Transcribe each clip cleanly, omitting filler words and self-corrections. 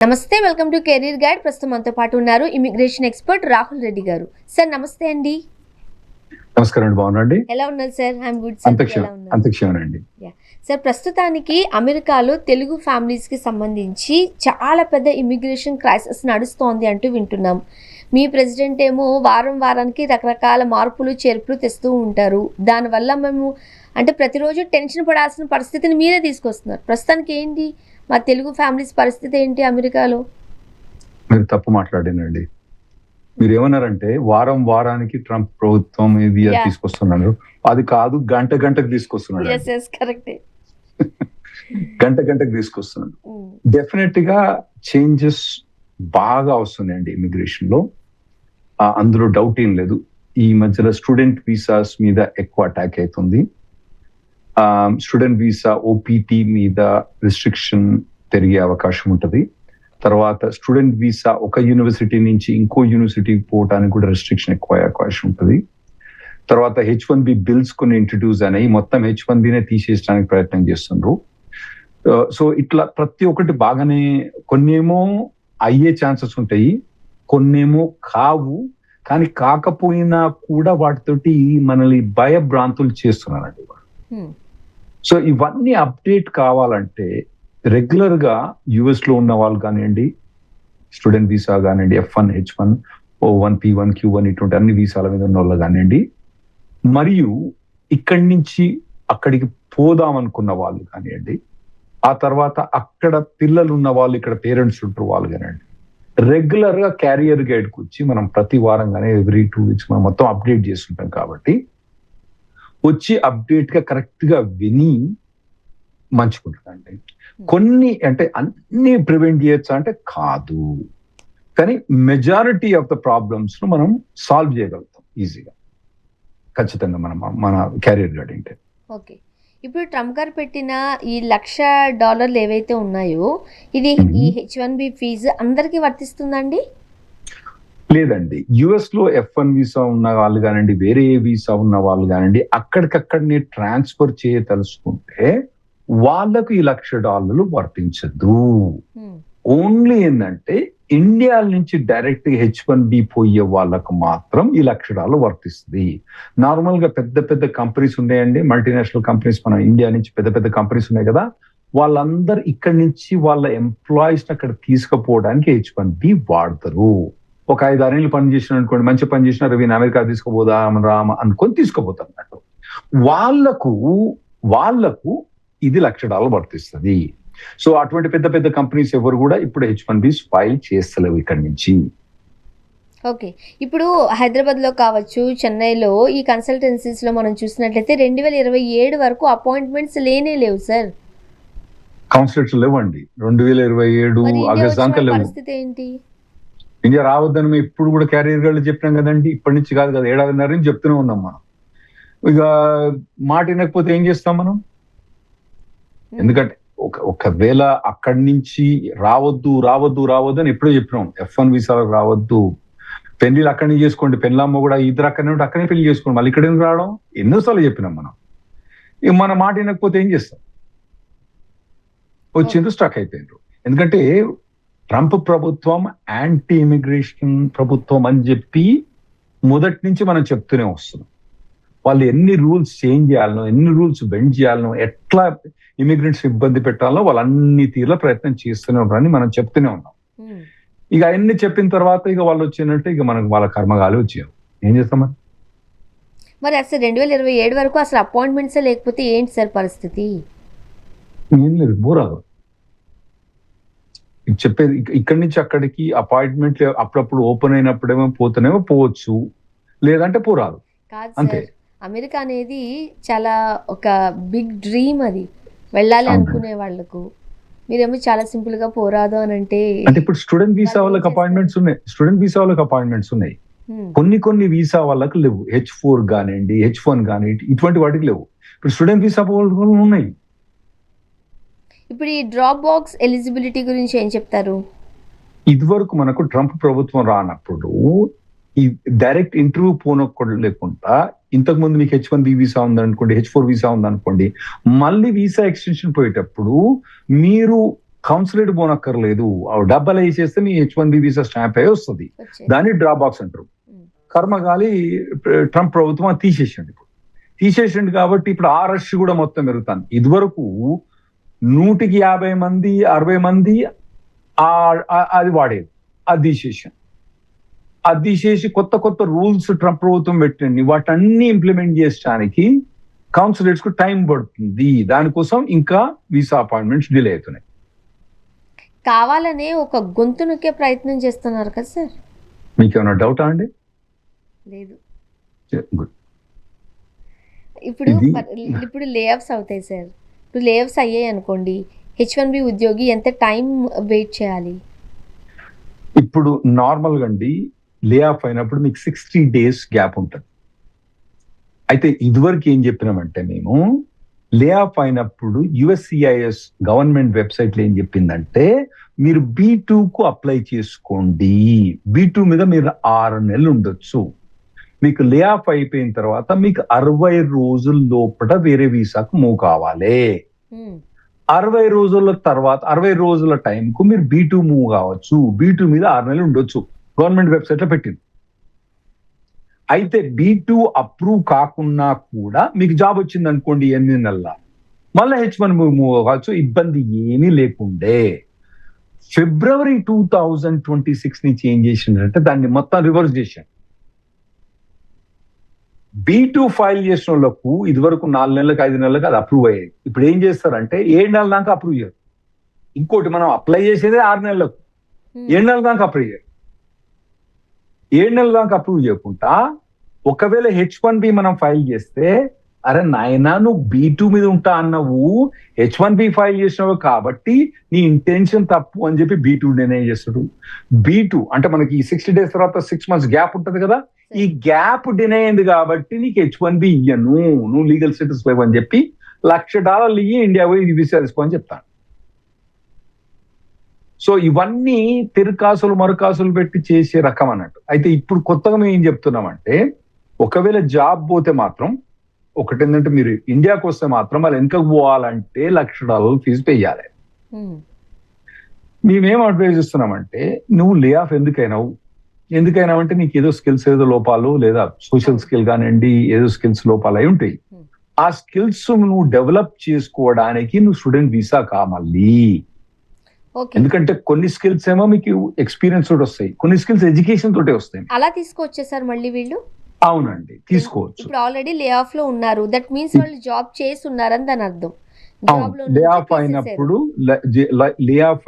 నమస్తే, welcome to career guide. ప్రస్తుతం మనతో పాటు ఉన్నారు ఇమిగ్రేషన్ ఎక్స్పర్ట్ రాహుల్ రెడ్డి గారు. సార్ నమస్తే అండి. నమస్కారం అండి, బాగున్నాండి. ఎలా ఉన్నారు సార్? I'm good sir. అంతక్షేమనండి. సార్, ప్రస్తుతానికి అమెరికాలో తెలుగు ఫ్యామిలీస్ కి సంబంధించి చాలా పెద్ద ఇమిగ్రేషన్ క్రైసిస్ నడుస్తోంది అంటూ వింటున్నాం. మీ ప్రెసిడెంట్ ఏమో వారానికి రకరకాల మార్పులు చేర్పులు తెస్తూ ఉంటారు. దానివల్ల మేము ప్రతిరోజు టెన్షన్ పడాల్సిన పరిస్థితిని మీరే తీసుకొస్తున్నారు. ప్రస్తుతానికి ఏంటి మా తెలుగు ఫ్యామిలీస్ పరిస్థితి ఏంటి అమెరికాలో? మీరు తప్పు మాట్లాడినండి. మీరు ఏమన్నారంటే వారానికి ట్రంప్ ప్రభుత్వం ఇది తీసుకొస్తున్నాడు. అది కాదు, గంటకు తీసుకొస్తున్నాడు. గంటకు తీసుకొస్తున్నాడు. డెఫినెట్ గా చేంజెస్ బాగా వస్తున్నాయండి ఇమిగ్రేషన్ లో, అందులో డౌట్ ఏం లేదు. ఈ మధ్యలో స్టూడెంట్ వీసాస్ మీద ఎక్కువ అటాక్ అవుతుంది. స్టూడెంట్ వీసా ఓపీటీ మీద రిస్ట్రిక్షన్ పెరిగే అవకాశం ఉంటుంది. తర్వాత స్టూడెంట్ వీసా ఒక యూనివర్సిటీ నుంచి ఇంకో యూనివర్సిటీకి పోవడానికి కూడా రెస్ట్రిక్షన్ ఎక్కువ అవకాశం ఉంటుంది. తర్వాత H1B బిల్స్ కొన్ని ఇంట్రడ్యూస్ అయినాయి. మొత్తం H1Bనే తీసేయడానికి ప్రయత్నం చేస్తున్నారు. సో ఇట్లా ప్రతి ఒక్కటి బాగానే, కొన్నేమో అయ్యే ఛాన్సెస్ ఉంటాయి, కొన్నేమో కావు. కానీ కాకపోయినా కూడా వాటితోటి మనల్ని భయభ్రాంతులు చేస్తున్నారండి. సో ఇవన్నీ అప్డేట్ కావాలంటే రెగ్యులర్ గా యుఎస్ లో ఉన్న వాళ్ళు కానివ్వండి, స్టూడెంట్ వీసా కానివ్వండి, F1, H1, O1, P1, Q1 ఇటువంటి అన్ని వీసాల మీద ఉన్న వాళ్ళు కానివ్వండి, మరియు ఇక్కడి నుంచి అక్కడికి పోదాం అనుకున్న వాళ్ళు కానివ్వండి, ఆ తర్వాత అక్కడ పిల్లలు ఉన్న వాళ్ళు, ఇక్కడ పేరెంట్స్ ఉంటారు వాళ్ళు కానివ్వండి, రెగ్యులర్ గా క్యారియర్ గైడ్కి వచ్చి మనం ప్రతి వారం కానీ ఎవ్రీ 2 weeks మనం మొత్తం అప్డేట్ చేస్తుంటాం. కాబట్టి వచ్చి అప్డేట్ గా కరెక్ట్ గా విని మంచుకుంటుందండి. కొన్ని అన్ని ప్రివెంట్ చేయొచ్చా అంటే కాదు, కానీ మెజారిటీ ఆఫ్ ద ప్రాబ్లమ్స్ ను మనం సాల్వ్ చేయగలుగుతాం ఈజీగా, ఖచ్చితంగా మన క్యారియర్ గైడ్. ఓకే, ఇప్పుడు ట్రంప్ గారు పెట్టిన ఈ $1,00,000 ఏవైతే ఉన్నాయో, ఇది ఈ H1B ఫీజు అందరికీ వర్తిస్తుందండి? లేదండి. యుఎస్ లో F1 వీసా ఉన్న వాళ్ళు కానివ్వండి, వేరే ఏ వీసా ఉన్న వాళ్ళు కానివ్వండి, అక్కడికక్కడనే ట్రాన్స్ఫర్ చేయదలుచుకుంటే వాళ్ళకు ఈ $1,00,000 వర్తించదు. ఓన్లీ ఏంటంటే ఇండియా నుంచి డైరెక్ట్ H1B పోయే వాళ్ళకు మాత్రం ఈ $1,00,000 వర్తిస్తుంది. నార్మల్ గా పెద్ద కంపెనీస్ ఉన్నాయండి, మల్టీనేషనల్ కంపెనీస్, మన ఇండియా నుంచి పెద్ద కంపెనీస్ ఉన్నాయి కదా, వాళ్ళందరూ ఇక్కడి నుంచి వాళ్ళ ఎంప్లాయీస్ అక్కడ తీసుకుపోవడానికి H1B వాడతారు. ఒక 5-6 ఏళ్ళు పని చేసిన అనుకోండి, మంచి పని చేసిన వీని అమెరికా తీసుకుపోదాం రామ అనుకొని తీసుకుపోతారు అన్నట్టు. వాళ్లకు ఇది $1,00,000 వర్తిస్తుంది. సో అటువంటి పెద్ద కంపెనీస్ ఎవరు కూడా ఇప్పుడు H1B ఫైల్ చేస్తలేవు ఇక్కడి నుంచి. ఓకే, ఇప్పుడు హైదరాబాద్ లో కావచ్చు, చెన్నైలో ఈ కన్సల్టెన్సీస్ లో మనం చూసినట్లయితే 2027 వరకు అపాయింట్మెంట్స్ లేవు సార్. కౌన్సిలర్స్ లేవండి. 2027 ఆగస్ట్ దాకా లేవు. పరిస్థితి ఏంటి? ఇండియా రావద్దని మేము ఇప్పుడు కూడా క్యారియర్ గైడ్ చెప్పినాం కదండి. ఇప్పటి నుంచి కాదు కదా, 1.5 నుంచి చెప్తూనే ఉన్నాం మనం. ఇక మాట వినకపోతే ఏం చేస్తాం మనం? ఎందుకంటే ఒకవేళ అక్కడి నుంచి రావద్దు అని ఎప్పుడో చెప్పినాం. F1 వీసాలకు రావద్దు, పెళ్లిళ్ళు అక్కడి నుంచి చేసుకోండి, పెళ్ళమ్మ కూడా ఇద్దరు అక్కడనే పెళ్లి చేసుకోండి, మళ్ళీ ఇక్కడ రావడం ఎన్నోసార్లు చెప్పినాం మనం. ఇక మన మాట వినకపోతే ఏం చేస్తాం? వచ్చిండ్రు, స్ట్రక్ అయిపోయిండ్రు. ఎందుకంటే ట్రంప్ ప్రభుత్వం యాంటీ ఇమిగ్రేషన్ ప్రభుత్వం అని చెప్పి మొదటి నుంచి మనం చెప్తూనే వస్తున్నాం. వాళ్ళు ఎన్ని రూల్స్ చేంజ్ చేయాలనో, ఎన్ని రూల్స్ బెండ్ చేయాలనో, ఎట్లా ఇమిగ్రెంట్స్ ఇబ్బంది పెట్టాలనో వాళ్ళు అన్ని తీరుల ప్రయత్నం చేస్తూనే ఉంటారని మనం చెప్తూనే ఉన్నాం. ఇక అవన్నీ చెప్పిన తర్వాత ఇక వాళ్ళు వచ్చినట్టు ఇక మనకు వాళ్ళ కర్మగాలి వచ్చారు. ఏం చేస్తాం మరి? అసలు 2027 వరకు అసలు అపాయింట్మెంట్స్ లేకపోతే ఏంటి సార్ పరిస్థితి? ఏం లేదు, బోరాదు చెప్పేది. ఇక్కడి నుంచి అక్కడికి అపాయింట్మెంట్ అప్పుడప్పుడు ఓపెన్ అయినప్పుడేమో పోవచ్చు, లేదంటే పోరాదు. అంతే. అమెరికా అనేది చాలా ఒక బిగ్ డ్రీమ్, అది వెళ్ళాలి అనుకునే వాళ్ళకు. మీరేమో చాలా సింపుల్ గా పోరాదు అని అంటే ఇప్పుడు స్టూడెంట్ వీసా వాళ్ళకి అపాయింట్మెంట్స్ ఉన్నాయి. కొన్ని వీసా వాళ్ళకి లేవు. H4 కానివ్వండి, H1 కానివ్వండి, ఇటువంటి వాటికి లేవు. ఇప్పుడు స్టూడెంట్ వీసా ఉన్నాయి. ఇప్పుడు ఈ డ్రాప్ బాక్స్ ఎలిజిబిలిటీ గురించి ఏం చెప్తారు? ఇదివరకు మనకు ట్రంప్ ప్రభుత్వం రానప్పుడు ఈ డైరెక్ట్ ఇంటర్వ్యూ పోనొక్కడు లేకుండా, ఇంతకు ముందు మీకు H1B వీసా ఉందనుకోండి, H4 వీసా ఉందనుకోండి, మళ్ళీ వీసా ఎక్స్టెన్షన్ పోయేటప్పుడు మీరు కౌన్సిలేట్ పోనక్కర్లేదు, డబ్బలు వేసేస్తే మీ H1B వీసా స్టాంప్ అయ్యి వస్తుంది. దాన్ని డ్రాప్ బాక్స్ అంటారు. కర్మగాలి ట్రంప్ ప్రభుత్వం అది తీసేసిండు కాబట్టి ఇప్పుడు ఆ రష్ కూడా మొత్తం పెరుగుతాను. ఇదివరకు 150 మంది 60 మంది అది వాడేది, అది తీసేసి కొత్త రూల్స్ ట్రంప్ ప్రభుత్వం పెట్టండి. వాటన్ని ఇంప్లిమెంట్ చేయడానికి కౌన్సిలేట్స్ కు టైం పడుతుంది. దానికోసం ఇంకా వీసా అపాయింట్మెంట్స్ డిలే అవుతున్నాయి. కావాలనే ఒక గొంతు నొక్కే ప్రయత్నం చేస్తున్నారు కదా సార్? మీకేమైనా డౌటా అండి? లేదు. గుడ్. ఇప్పుడు లేఆఫ్స్ అవుతాయి సార్. ఇప్పుడు లేఆఫ్స్ అయ్యాయి అనుకోండి, H1B ఉద్యోగి ఎంత టైం వెయిట్ చేయాలి? ఇప్పుడు నార్మల్ గా అండి లే ఆఫ్ అయినప్పుడు మీకు 60 days గ్యాప్ ఉంటుంది. అయితే ఇదివరకు ఏం చెప్పినామంటే మేము లే ఆఫ్ అయినప్పుడు USCIS గవర్నమెంట్ వెబ్సైట్ లో ఏం చెప్పిందంటే మీరు B2 కు అప్లై చేసుకోండి. B2 మీద మీరు 6 నెలలు ఉండొచ్చు. మీకు లే ఆఫ్ అయిపోయిన తర్వాత మీకు 60 రోజుల లోపల వేరే వీసాకు మూవ్ కావాలి. 60 రోజుల తర్వాత 60 రోజుల టైంకు మీరు B2 మూవ్ కావచ్చు. B2 మీద 6 నెలలు ఉండొచ్చు. గవర్నమెంట్ వెబ్సైట్ లో పెట్టింది. అయితే B2 అప్రూవ్ కాకున్నా కూడా మీకు జాబ్ వచ్చింది అనుకోండి 8 నెలల, మళ్ళీ H1 మూవ్ కావచ్చు, ఇబ్బంది ఏమీ లేకుండే. February 2026 నుంచి ఏం చేసిందంటే దాన్ని మొత్తం రివర్స్ చేశాను. B2 ఫైల్ చేసిన వాళ్ళకు ఇదివరకు 4 నెలలకు 5 నెలలకు అది అప్రూవ్ అయ్యేది. ఇప్పుడు ఏం చేస్తారంటే 7 నెలల దాకా అప్రూవ్ చేయరు. ఇంకోటి మనం అప్లై చేసేదే 6 నెలలకు, 7 నెలల దాకా అప్రూవ్ చేయరు. 7 నెలల దాకా అప్రూవ్ చేయకుండా ఒకవేళ H1B మనం ఫైల్ చేస్తే, అరే నాయనా నువ్వు B2 మీద ఉంటా అన్నావు, H1B ఫైల్ చేసినావు కాబట్టి నీ ఇంటెన్షన్ తప్పు అని చెప్పి B2 నిర్ణయం చేస్తాడు. B2 అంటే మనకి 60 days తర్వాత 6 months గ్యాప్ ఉంటది కదా, ఈ గ్యాప్ డినై అయింది కాబట్టి నీకు H1B ఇయ్యను, నువ్వు లీగల్ స్టేటస్ లేవు అని చెప్పి $1,00,000 ఇయ్యి ఇండియా పోయి వీసా తీసుకో అని చెప్తాను. సో ఇవన్నీ తిరుకాసులు మరుకాసులు పెట్టి చేసే రకం అన్నట్టు. అయితే ఇప్పుడు కొత్తగా మేము ఏం చెప్తున్నామంటే ఒకవేళ జాబ్ పోతే మాత్రం ఒకటి ఏంటంటే మీరు ఇండియాకి వస్తే మాత్రం వాళ్ళు వెనకకు పోవాలంటే $1,00,000 ఫీజు పెయ్యాలి. మేమేం అడ్వైజ్ ఇస్తున్నామంటే నువ్వు లే ఆఫ్ ఎందుకైనావంటే నీకు ఏదో స్కిల్స్ ఏదో లోపాలు లేదా సోషల్ స్కిల్ కానివ్వండి ఏదో స్కిల్స్ లోపాలు అయి ఉంటాయి. ఆ స్కిల్స్ నువ్వు డెవలప్ చేసుకోవడానికి నువ్వు స్టూడెంట్ వీసా కావాలి. ఎందుకంటే కొన్ని స్కిల్స్ ఏమో మీకు ఎక్స్పీరియన్స్ తోటి వస్తాయి, కొన్ని స్కిల్స్ ఎడ్యుకేషన్ తోటే వస్తాయి. అలా తీసుకోవచ్చా సార్ మళ్ళీ వీళ్ళు? అవునండి, తీసుకోవచ్చు. ఇప్పుడు ఆల్రెడీ లే ఆఫ్ లో ఉన్నారు, దట్ మీన్స్ వాళ్ళు జాబ్ చేస్తున్నారని దాని అర్థం. లే ఆఫ్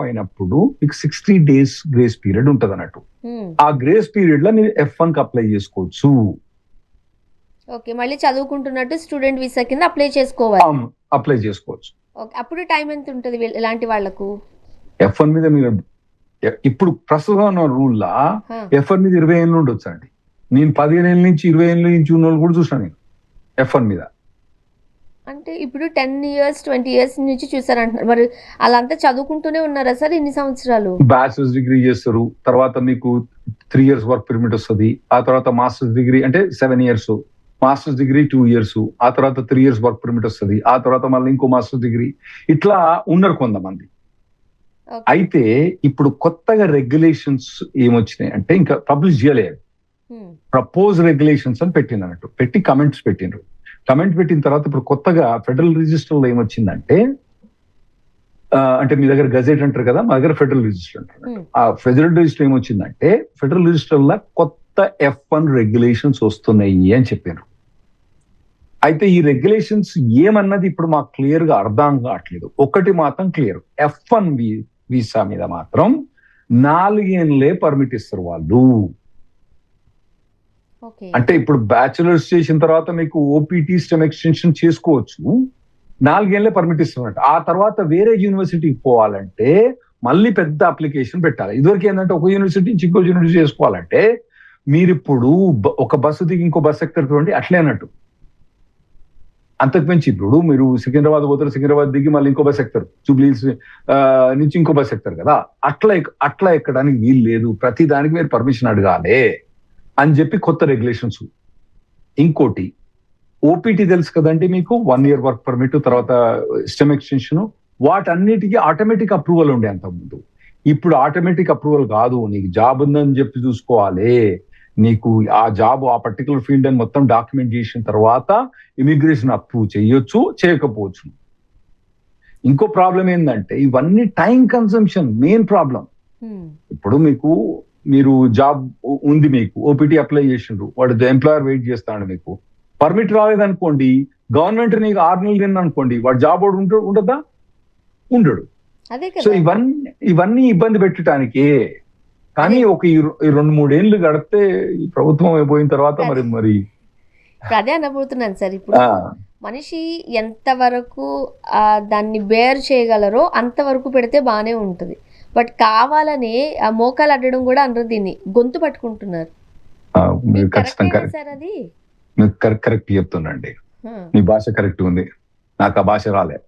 అయినప్పుడు మీకు 60 days గ్రేస్ పీరియడ్ ఉంటది అన్నట్టు. ఆ గ్రేస్ పీరియడ్ లో మీరు F1 కి అప్లై చేసుకోవచ్చు. ఓకే, మళ్ళీ చదువుకుంటున్నట్టు స్టూడెంట్ వీసా కింద అప్లై చేసుకోవాలి. అప్లై చేసుకోవచ్చు. ఓకే, అప్పుడు టైం ఎంత ఉంటుంది ఇలాంటి వాళ్ళకు? F1 మీద మీరు ఇప్పుడు ప్రస్తుతం రూల్ లా F1 మీద 20 ఏళ్ళు ఉండొచ్చు అండి. నేను 15 ఏళ్ళ నుంచి 20 ఏళ్ళ నుంచి ఉన్న వాళ్ళు కూడా చూసాను నేను F1 మీద. అంటే ఇప్పుడు 10 years 20 years నుంచి చూసారంటున్నారు. మరి అలాంతా చదువుకుంటూనే ఉన్నారా సార్ ఇన్ని సంవత్సరాలు? బ్యాచిలర్స్ డిగ్రీ చేస్తారు, తర్వాత మీకు 3 years వర్క్ పర్మిట్ వస్తుంది, ఆ తర్వాత మాస్టర్స్ డిగ్రీ అంటే 7 years, మాస్టర్స్ డిగ్రీ 2 years, ఆ తర్వాత 3 years వర్క్ పర్మిట్ వస్తుంది, ఆ తర్వాత మళ్ళీ ఇంకో మాస్టర్స్ డిగ్రీ, ఇట్లా ఉన్నారు కొంతమంది. అయితే ఇప్పుడు కొత్తగా రెగ్యులేషన్స్ ఏమొచ్చినాయి అంటే ఇంకా పబ్లిష్ చేయలేదు, ప్రపోజ్ రెగ్యులేషన్స్ అని పెట్టింది అన్నట్టు, పెట్టి కమెంట్ పెట్టిన తర్వాత ఇప్పుడు కొత్తగా ఫెడరల్ రిజిస్టర్ లో ఏమొచ్చిందంటే అంటే మీ దగ్గర గజెట్ అంటారు కదా, మా దగ్గర ఫెడరల్ రిజిస్టర్ అంటారు. ఆ ఫెడరల్ రిజిస్టర్ ఏమొచ్చిందంటే ఫెడరల్ రిజిస్టర్ లో కొత్త F1 రెగ్యులేషన్స్ వస్తున్నాయి అని చెప్పారు. అయితే ఈ రెగ్యులేషన్స్ ఏమన్నది ఇప్పుడు మాకు క్లియర్ గా అర్థం కావట్లేదు. ఒకటి మాత్రం క్లియర్, F1 వీసా మీద మాత్రం 4 ఏళ్ళే పర్మిట్ ఇస్తారు వాళ్ళు. అంటే ఇప్పుడు బ్యాచులర్స్ చేసిన తర్వాత మీకు OPT స్టెమ్ ఎక్స్టెన్షన్ చేసుకోవచ్చు, 4 ఏళ్ళే పర్మిట్ ఇస్తున్నట్టు. ఆ తర్వాత వేరే యూనివర్సిటీకి పోవాలంటే మళ్ళీ పెద్ద అప్లికేషన్ పెట్టాలి. ఇదివరకు ఏంటంటే ఒక యూనివర్సిటీ నుంచి ఇంకో యూనివర్సిటీ చేసుకోవాలంటే మీరు ఇప్పుడు ఒక బస్సు దిగి ఇంకో బస్సు ఎక్కుతారు అట్లే అన్నట్టు. అంతకుమించి ఇప్పుడు మీరు సికింద్రాబాద్ పోతారు, సికింద్రాబాద్ దిగి మళ్ళీ ఇంకో బస్ ఎక్కుతారు, జూబ్లీహిల్స్ నుంచి ఇంకో బస్ ఎక్కుతారు కదా, అట్లా ఎక్కడానికి వీలు లేదు. ప్రతి దానికి మీరు పర్మిషన్ అడగాలి అని చెప్పి కొత్త రెగ్యులేషన్స్. ఇంకోటి OPT తెలుసు కదండి మీకు, 1 year వర్క్ పర్మిట్, తర్వాత స్టెమ్ ఎక్స్టెన్షన్ వాటన్నిటికీ ఆటోమేటిక్ అప్రూవల్ ఉండే అంతకుముందు. ఇప్పుడు ఆటోమేటిక్ అప్రూవల్ కాదు, నీకు జాబ్ ఉందని చెప్పి చూసుకోవాలి, నీకు ఆ జాబ్ ఆ పర్టికులర్ ఫీల్డ్ అని మొత్తం డాక్యుమెంట్ చేసిన తర్వాత ఇమిగ్రేషన్ అప్రూవ్ చేయొచ్చు, చేయకపోవచ్చు. ఇంకో ప్రాబ్లం ఏంటంటే ఇవన్నీ టైం కన్సంప్షన్ మెయిన్ ప్రాబ్లం. ఇప్పుడు మీరు జాబ్ ఉంది, మీకు ఓపీటీ అప్లై చేసిండ్రు, వాడు ఎంప్లాయర్ వెయిట్ చేస్తాడు, మీకు పర్మిట్ రాలేదనుకోండి, గవర్నమెంట్ నీకు 6 నెలలు తిన్న అనుకోండి, వాడు జాబ్ ఉండదా? ఉండడు. సో ఇవన్నీ ఇబ్బంది పెట్టడానికే. కానీ ఒక 2-3 ఏళ్ళు గడిపితే ఈ ప్రభుత్వం అయిపోయిన తర్వాత మరి అదే అనబోతున్నాను సార్. ఇప్పుడు మనిషి ఎంతవరకు దాన్ని బేర్ చేయగలరో అంతవరకు పెడితే బాగానే ఉంటుంది. బట్ కావాలని ఆ మోకాలు అడ్డడం కూడా అనరు, దీన్ని గొంతు పట్టుకుంటున్నారు. సార్ అది కరెక్ట్ చెప్తున్నాండి. మీ భాష కరెక్ట్ ఉంది, నాకు ఆ భాష రాలే.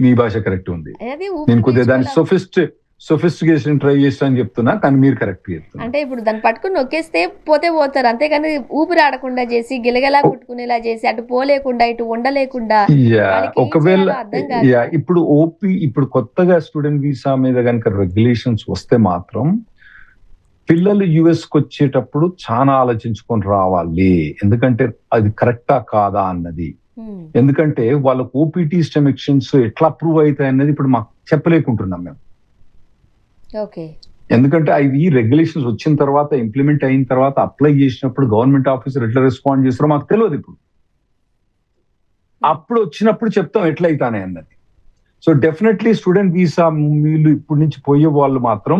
మీ భాష కరెక్ట్ ఉంది. నేను కొద్దిగా దాన్ని సొఫిస్టికేషన్ ట్రై చేస్తాను చెప్తున్నా, కానీ మీరు కరెక్ట్ చెప్తున్నారు. అంటే ఇప్పుడు దాన్ని పట్టుకుని నొక్కేస్తే పోతారు, అంతేకాని ఊపిరి ఆడకుండా చేసి గిలగలా కొట్టుకునేలా చేసి అటు పోలేకుండా ఇటు ఉండలేకుండా. ఒకవేళ ఇప్పుడు కొత్తగా స్టూడెంట్ వీసా మీద కనుక రెగ్యులేషన్స్ వస్తే మాత్రం పిల్లలు యుఎస్ కి వచ్చేటప్పుడు చాలా ఆలోచించుకొని రావాలి, ఎందుకంటే అది కరెక్టా కాదా అన్నది. ఎందుకంటే వాళ్ళకు ఓపీటీ స్టెమిక్షన్స్ ఎట్లా అప్రూవ్ అవుతాయి అన్నది ఇప్పుడు మాకు చెప్పలేకుంటున్నాం మేము. ఎందుకంటే అవి రెగ్యులేషన్స్ వచ్చిన తర్వాత, ఇంప్లిమెంట్ అయిన తర్వాత, అప్లై చేసినప్పుడు గవర్నమెంట్ ఆఫీసర్ ఎట్లా రెస్పాండ్ చేస్తారో మాకు తెలియదు. అప్పుడు వచ్చినప్పుడు చెప్తాం ఎట్లయితానే అన్నది. సో డెఫినెట్లీ స్టూడెంట్ వీసా వీళ్ళు ఇప్పటి నుంచి పోయే వాళ్ళు మాత్రం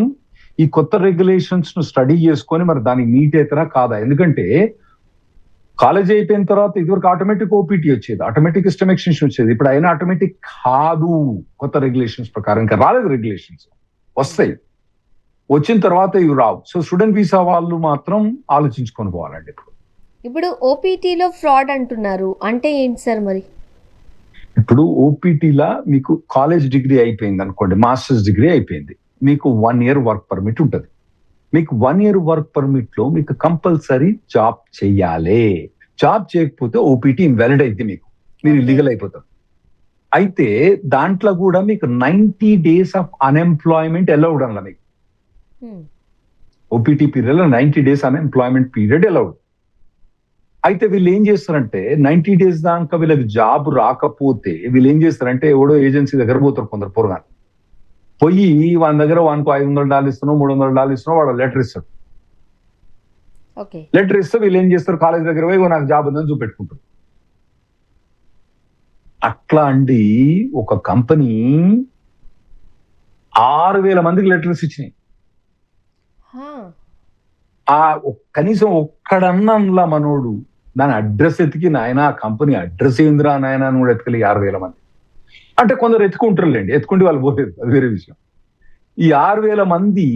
ఈ కొత్త రెగ్యులేషన్స్ ను స్టడీ చేసుకొని మరి దానికి మీట్ అవుతారా కాదా. ఎందుకంటే కాలేజ్ అయిపోయిన తర్వాత ఇదివరకు ఆటోమేటిక్ ఓపీటీ వచ్చేది, ఆటోమేటిక్ సిస్టమ్ ఎక్స్టెన్షన్ వచ్చేది. ఇప్పుడు అయినా ఆటోమేటిక్ కాదు, కొత్త రెగ్యులేషన్స్ ప్రకారం ఇంకా రాలేదు. రెగ్యులేషన్స్ వస్తాయి, వచ్చిన తర్వాత ఇవి రావు. సో స్టూడెంట్ వీసా వాళ్ళు మాత్రం ఆలోచించుకొని పోవాలండి. ఇప్పుడు ఓపీటీలో ఫ్రాడ్ అంటున్నారు, అంటే ఏంటి సార్ మరి? ఇప్పుడు ఓపీటీలా మీకు కాలేజ్ డిగ్రీ అయిపోయింది అనుకోండి, మాస్టర్స్ డిగ్రీ అయిపోయింది, మీకు 1 year వర్క్ పర్మిట్ ఉంటుంది. మీకు 1 year వర్క్ పర్మిట్ లో మీకు కంపల్సరీ జాబ్ చెయ్యాలి. జాబ్ చేయకపోతే ఓపీటీ ఇన్వాలిడ్ అయితే మీరు ఇల్లీగల్ అయిపోతారు. అయితే దాంట్లో కూడా మీకు 90 days ఆఫ్ అన్ఎంప్లాయ్మెంట్ అలౌడ్ అన్న. మీకు ఓపీటీ పీరియడ్ లో 90 days అన్ఎంప్లాయ్మెంట్ పీరియడ్ అలౌడ్. అయితే వీళ్ళు ఏం చేస్తారంటే 90 days దాకా వీళ్ళకి జాబ్ రాకపోతే వీళ్ళు ఏం చేస్తారంటే ఎవడో ఏజెన్సీ దగ్గర పోతారు, కొందరు పొరగాను పోయి వాని దగ్గర వానికి $500 ఇస్తున్నావు, $300 ఇస్తున్నావు, వాడు లెటర్ ఇస్తాడు. లెటర్ ఇస్తే వీళ్ళు ఏం చేస్తారు, కాలేజ్ దగ్గర పోయి నాకు జాబ్ ఉందని చూపెట్టుకుంటారు. అట్లా అండి ఒక కంపెనీ 6,000 మందికి లెటర్స్ ఇచ్చినాయి. కనీసం ఒక్కడన్నా మనోడు దాని అడ్రస్ ఎతికి, నాయన కంపెనీ అడ్రస్ ఏందిరా నాయన అని కూడా ఎత్తుకలి 6,000 మంది. అంటే కొందరు ఎత్తుకుంటారులేండి, ఎత్తుకుంటే వాళ్ళు పోలేదు, అది వేరే విషయం. ఈ 6,000 మంది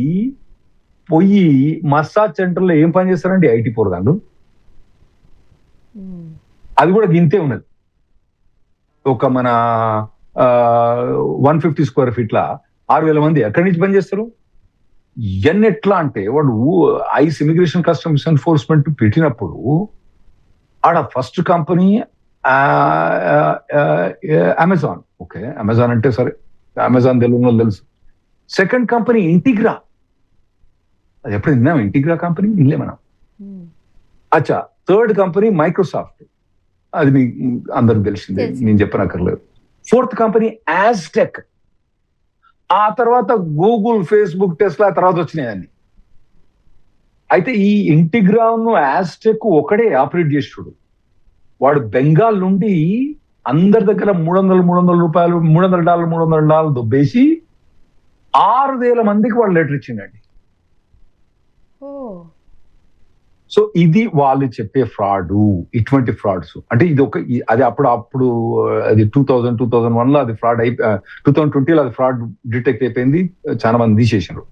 పోయి మసాజ్ సెంటర్లో ఏం పని చేస్తారండి, ఐటీ పోరగాళ్ళు. అది కూడా గింతే ఉన్నది. ఒక మన 150 square feet 6,000 మంది ఎక్కడి నుంచి పని చేస్తారు? ఎట్లా అంటే వాడు ఐస్ ఇమిగ్రేషన్ కస్టమ్స్ ఎన్ఫోర్స్మెంట్ పెట్టినప్పుడు ఆడ first company Amazon. Okay, Amazon అంటే సరే, అమెజాన్ తెలుసు. Second company ఇంటిగ్రా. అది ఎప్పుడు విన్నాం, ఇంటిగ్రా కంపెనీ ఇల్లే మనం. అచ్చా, థర్డ్ కంపెనీ మైక్రోసాఫ్ట్, అది మీ అందరికి తెలిసిందే, నేను చెప్పనక్కర్లేదు. Fourth company Aztec. ఆ తర్వాత గూగుల్, ఫేస్బుక్, టెస్లా తర్వాత వచ్చినాయి అన్ని. అయితే ఈ ఇంటిగ్రాను యాజ్టెక్ ఒకడే ఆపరేట్ చేస్తుడు. వాడు బెంగాల్ నుండి అందరి దగ్గర $300 దొబ్బేసి 6,000 మందికి వాడు లెటర్ ఇచ్చిండండి. సో ఇది వాళ్ళు చెప్పే ఫ్రాడ్. ఇటువంటి ఫ్రాడ్స్ అంటే అది అప్పుడు అది 2001 లో అది ఫ్రాడ్ 2020లో అది ఫ్రాడ్ డిటెక్ట్ అయిపోయింది, చాలా మంది తీసేసారు.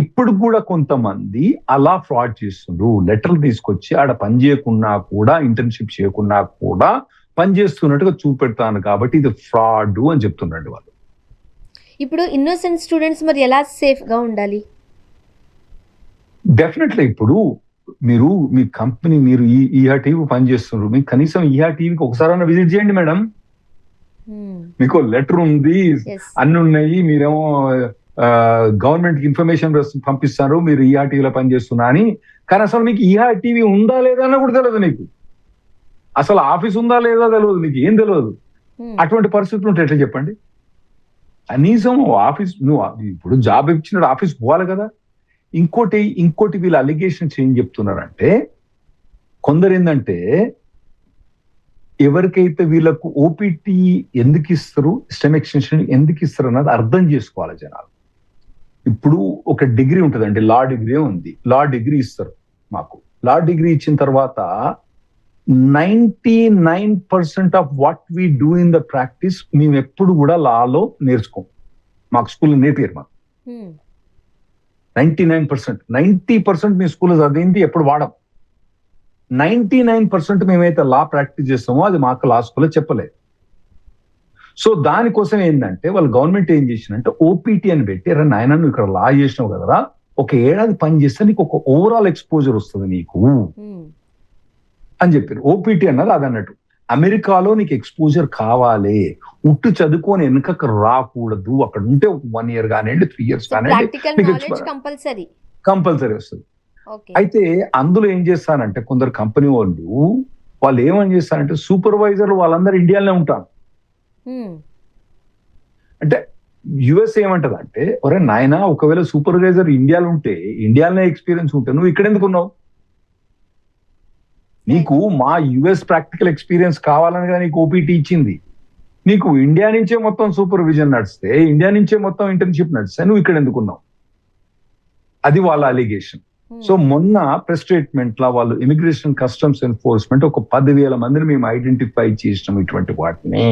ఇప్పుడు కూడా కొంతమంది అలా ఫ్రాడ్ చేస్తున్నారు. లెటర్లు తీసుకొచ్చి ఆడ పని చేయకున్నా కూడా, ఇంటర్న్షిప్ చేయకున్నా కూడా పని చేస్తున్నట్టుగా చూపెడతాను, కాబట్టి ఇది ఫ్రాడ్ అని చెప్తున్నాడు వాళ్ళు. ఇప్పుడు ఇన్నోసెంట్ స్టూడెంట్స్ మరి ఎలా సేఫ్ గా ఉండాలి? డెఫినెట్లీ ఇప్పుడు మీ కంపెనీ, మీరు ఈఆర్ టీవీ పని చేస్తున్నారు, మీకు కనీసం ఈఆర్ టీవీకి ఒకసారైనా విజిట్ చేయండి మేడం. మీకు లెటర్ ఉంది, ఎస్ అన్ని ఉన్నాయి, మీరేమో గవర్నమెంట్ కి ఇన్ఫర్మేషన్ పంపిస్తారు, మీరు ఈఆర్టీవీలో పనిచేస్తున్నా అని. కానీ అసలు మీకు ఈఆర్టీవీ ఉందా లేదా అని కూడా తెలియదు, నీకు అసలు ఆఫీస్ ఉందా లేదా తెలియదు, మీకు ఏం తెలియదు. అటువంటి పరిస్థితులు ఉంటే ఎట్లా చెప్పండి? కనీసం ఆఫీస్, నువ్వు ఇప్పుడు జాబ్ ఇచ్చినట్టు ఆఫీస్ పోవాలి కదా. ఇంకోటి వీళ్ళ అలిగేషన్స్ ఏం చెప్తున్నారంటే, కొందరు ఏంటంటే ఎవరికైతే వీళ్ళకు ఓపీటీ ఎందుకు ఇస్తారు, స్టెమ్ ఎక్స్టెన్షన్ ఎందుకు ఇస్తారు అన్నది అర్థం చేసుకోవాలి జనాలు. ఇప్పుడు ఒక డిగ్రీ ఉంటుందండి, లా డిగ్రీ ఉంది, లా డిగ్రీ ఇస్తారు మాకు. లా డిగ్రీ ఇచ్చిన తర్వాత 99% of what we do in the practice మేము ఎప్పుడు కూడా లాలో నేర్చుకోం. మాకు స్కూల్లో నేర్పారు. మాకు 99%, 90% మీ స్కూల్లో చదివింది ఎప్పుడు వాడం. 99% మేమైతే లా ప్రాక్టీస్ చేస్తామో అది మాకు లా స్కూల్లో చెప్పలేదు. సో దానికోసం ఏంటంటే వాళ్ళు గవర్నమెంట్ ఏం చేసిందంటే ఓపీటీ అని పెట్టి, అరే నాయన నువ్వు ఇక్కడ లా చేసినావు కదరా, ఒక ఏడాది పని చేస్తే నీకు ఒక ఓవరాల్ ఎక్స్పోజర్ వస్తుంది నీకు అని చెప్పారు. ఓపీటీ అన్నది అది అన్నట్టు. అమెరికాలో నీకు ఎక్స్పోజర్ కావాలి, ఉట్టు చదువుకొని వెనుకకు రాకూడదు, అక్కడ ఉంటే 1 year కానివ్వండి, 3 years కానివ్వండి, కంపల్సరీ వస్తుంది. అయితే అందులో ఏం చేస్తానంటే కొందరు కంపెనీ వాళ్ళు ఏమని చేస్తారంటే సూపర్వైజర్లు వాళ్ళందరూ ఇండియాలోనే ఉంటారు. అంటే యుఎస్ ఏమంటది అంటే, ఒరే నాయన ఒకవేళ సూపర్వైజర్ ఇండియాలో ఉంటే, ఇండియాలోనే ఎక్స్పీరియన్స్ ఉంటే నువ్వు ఇక్కడ ఎందుకు ఉన్నావు? నీకు మా యుఎస్ ప్రాక్టికల్ ఎక్స్పీరియన్స్ కావాలని కదా నీకు ఓపీటీ ఇచ్చింది. నీకు ఇండియా నుంచే మొత్తం సూపర్విజన్ నడిస్తే, ఇండియా నుంచే మొత్తం ఇంటర్న్షిప్ నడిస్తే నువ్వు ఇక్కడ ఎందుకున్నావు? అది వాళ్ళ అలిగేషన్. సో మొన్న ప్రెస్ స్టేట్మెంట్ లా వాళ్ళు ఇమిగ్రేషన్ కస్టమ్స్ ఎన్ఫోర్స్మెంట్ ఒక 10,000 మందిని మేము ఐడెంటిఫై చేసినాం, ఇటువంటి వాటిని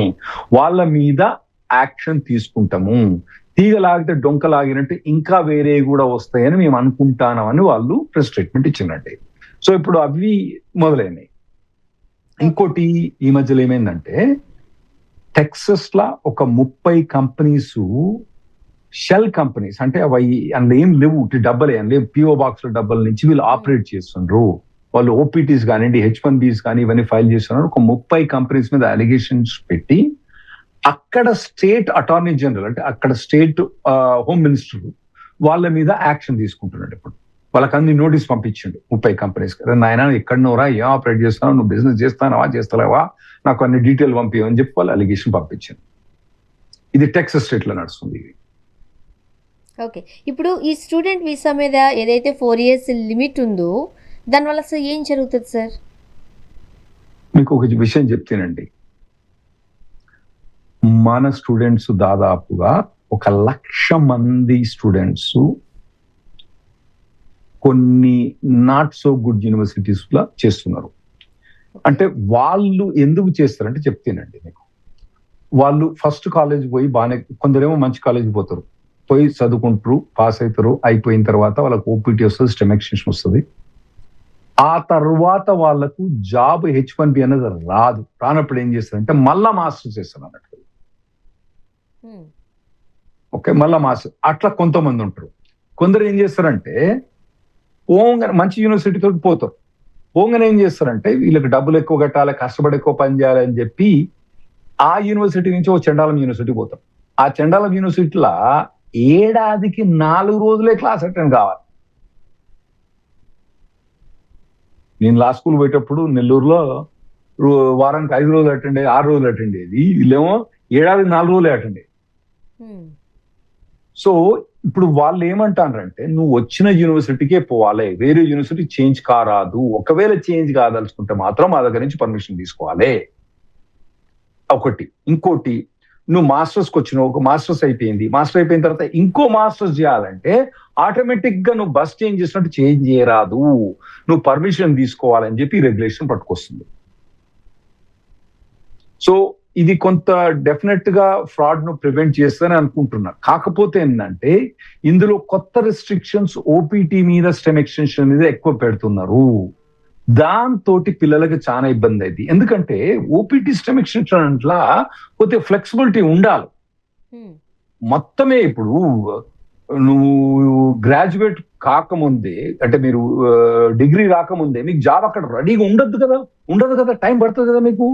వాళ్ళ మీద యాక్షన్ తీసుకుంటాము, తీగలాగితే డొంకలాగినట్టు ఇంకా వేరే కూడా వస్తాయని మేము అనుకుంటామని వాళ్ళు ప్రెస్ స్టేట్మెంట్ ఇచ్చినట్టే. సో ఇప్పుడు అవి మొదలైనవి. ఇంకోటి ఈ మధ్యలో ఏమైందంటే టెక్సస్ లా ఒక 30 కంపెనీస్, షెల్ కంపెనీస్, అంటే అవి అందులో ఏం లేవు, డబ్బలే అందులో పిఓ బాక్స్ డబ్బల నుంచి వీళ్ళు ఆపరేట్ చేస్తుండ్రు. వాళ్ళు ఓపీటీస్ కానివ్వండి, H1Bs కానీ ఇవన్నీ ఫైల్ చేస్తున్నారు. ఒక 30 కంపెనీస్ మీద అలిగేషన్స్ పెట్టి అక్కడ స్టేట్ అటార్నీ జనరల్, అంటే అక్కడ స్టేట్ హోమ్ మినిస్టర్ వాళ్ళ మీద యాక్షన్ తీసుకుంటున్నాడు. ఇప్పుడు వాళ్ళకి అన్ని నోటీస్ పంపించిండు 30 కంపెనీస్. నాయన ఎక్కడనోరా, ఏం ఆపరేట్ చేస్తున్నావు, నువ్వు బిజినెస్ చేస్తలేవా, నాకు అన్ని డీటెయిల్ పంపించని చెప్పి వాళ్ళు అలిగేషన్ పంపించారు. ఇది టెక్సస్ స్టేట్ లో నడుస్తుంది. ఓకే, ఇప్పుడు ఈ స్టూడెంట్ వీసా మీద ఏదైతే 4 years లిమిట్ ఉందో దానివల్ల అసలు ఏం జరుగుతుంది సార్? మీకు ఒక విషయం చెప్తేనండి, మన స్టూడెంట్స్ దాదాపుగా 100,000 మంది స్టూడెంట్స్ కొన్ని నాట్ సో గుడ్ యూనివర్సిటీస్ లో చేస్తున్నారు. అంటే వాళ్ళు ఎందుకు చేస్తారంటే చెప్తేనండి మీకు, వాళ్ళు ఫస్ట్ కాలేజ్ పోయి బాగానే, కొందరేమో మంచి కాలేజ్ పోతారు, పోయి చదువుకుంటారు, పాస్ అవుతారు, అయిపోయిన తర్వాత వాళ్ళకు ఓపీటీ వస్తుంది, స్టెమ్ ఎక్స్టెన్షన్ వస్తుంది. ఆ తర్వాత వాళ్ళకు జాబ్ H1B అనేది రానప్పుడు ఏం చేస్తారంటే మళ్ళా మాస్టర్స్ చేస్తారు అన్నట్టు. ఓకే, మళ్ళా మాస్టర్ అట్లా కొంతమంది ఉంటారు. కొందరు ఏం చేస్తారంటే ఓంగా మంచి యూనివర్సిటీతో పోతారు, ఓంగానే ఏం చేస్తారంటే వీళ్ళకి డబ్బులు ఎక్కువ కట్టాలి, కష్టపడి ఎక్కువ పని చేయాలి అని చెప్పి ఆ యూనివర్సిటీ నుంచి ఓ చండాలం యూనివర్సిటీ పోతారు. ఆ చండాలం యూనివర్సిటీలో ఏడాదికి 4 రోజులే క్లాస్ అటెండ్ కావాలి. నేను లా స్కూల్ పోయేటప్పుడు నెల్లూరులో వారానికి 5 రోజులు అటెండ్ అయ్యి 6 రోజులు అటెండ్ అయ్యేది, వీళ్ళేమో ఏడాదికి 4 రోజులే అటెండ్ అయ్యేది. సో ఇప్పుడు వాళ్ళు ఏమంటారంటే నువ్వు వచ్చిన యూనివర్సిటీకే పోవాలి, వేరే యూనివర్సిటీ చేంజ్ కారాదు, ఒకవేళ చేంజ్ కాదలుచుకుంటే మాత్రం మా దగ్గర నుంచి పర్మిషన్ తీసుకోవాలి ఒకటి. ఇంకోటి, నువ్వు మాస్టర్స్కి వచ్చినావు, ఒక మాస్టర్స్ అయిపోయింది, మాస్టర్ అయిపోయిన తర్వాత ఇంకో మాస్టర్స్ చేయాలంటే ఆటోమేటిక్ గా నువ్వు బస్ చేంజ్ చేసినట్టు చేంజ్ చేయరాదు, నువ్వు పర్మిషన్ తీసుకోవాలని చెప్పి రెగ్యులేషన్ పట్టుకొస్తుంది. సో ఇది కొంత డెఫినెట్ గా ఫ్రాడ్ ను ప్రివెంట్ చేస్తారని అనుకుంటున్నా. కాకపోతే ఏంటంటే ఇందులో కొత్త రెస్ట్రిక్షన్స్ ఓపీటీ మీద, స్టెమ్ ఎక్స్టెన్షన్ మీద ఎక్కువ పెడుతున్నారు. దాంతో పిల్లలకి చాలా ఇబ్బంది అయింది. ఎందుకంటే ఓపీటీ స్టెమ్ ఎక్స్టెన్షన్ అట్లా కొద్దిగా ఫ్లెక్సిబిలిటీ ఉండాలి మొత్తమే. ఇప్పుడు నువ్వు గ్రాడ్యుయేట్ కాకముందే, అంటే మీరు డిగ్రీ రాకముందే మీకు జాబ్ అక్కడ రెడీగా ఉండదు కదా, టైం పడుతుంది కదా మీకు.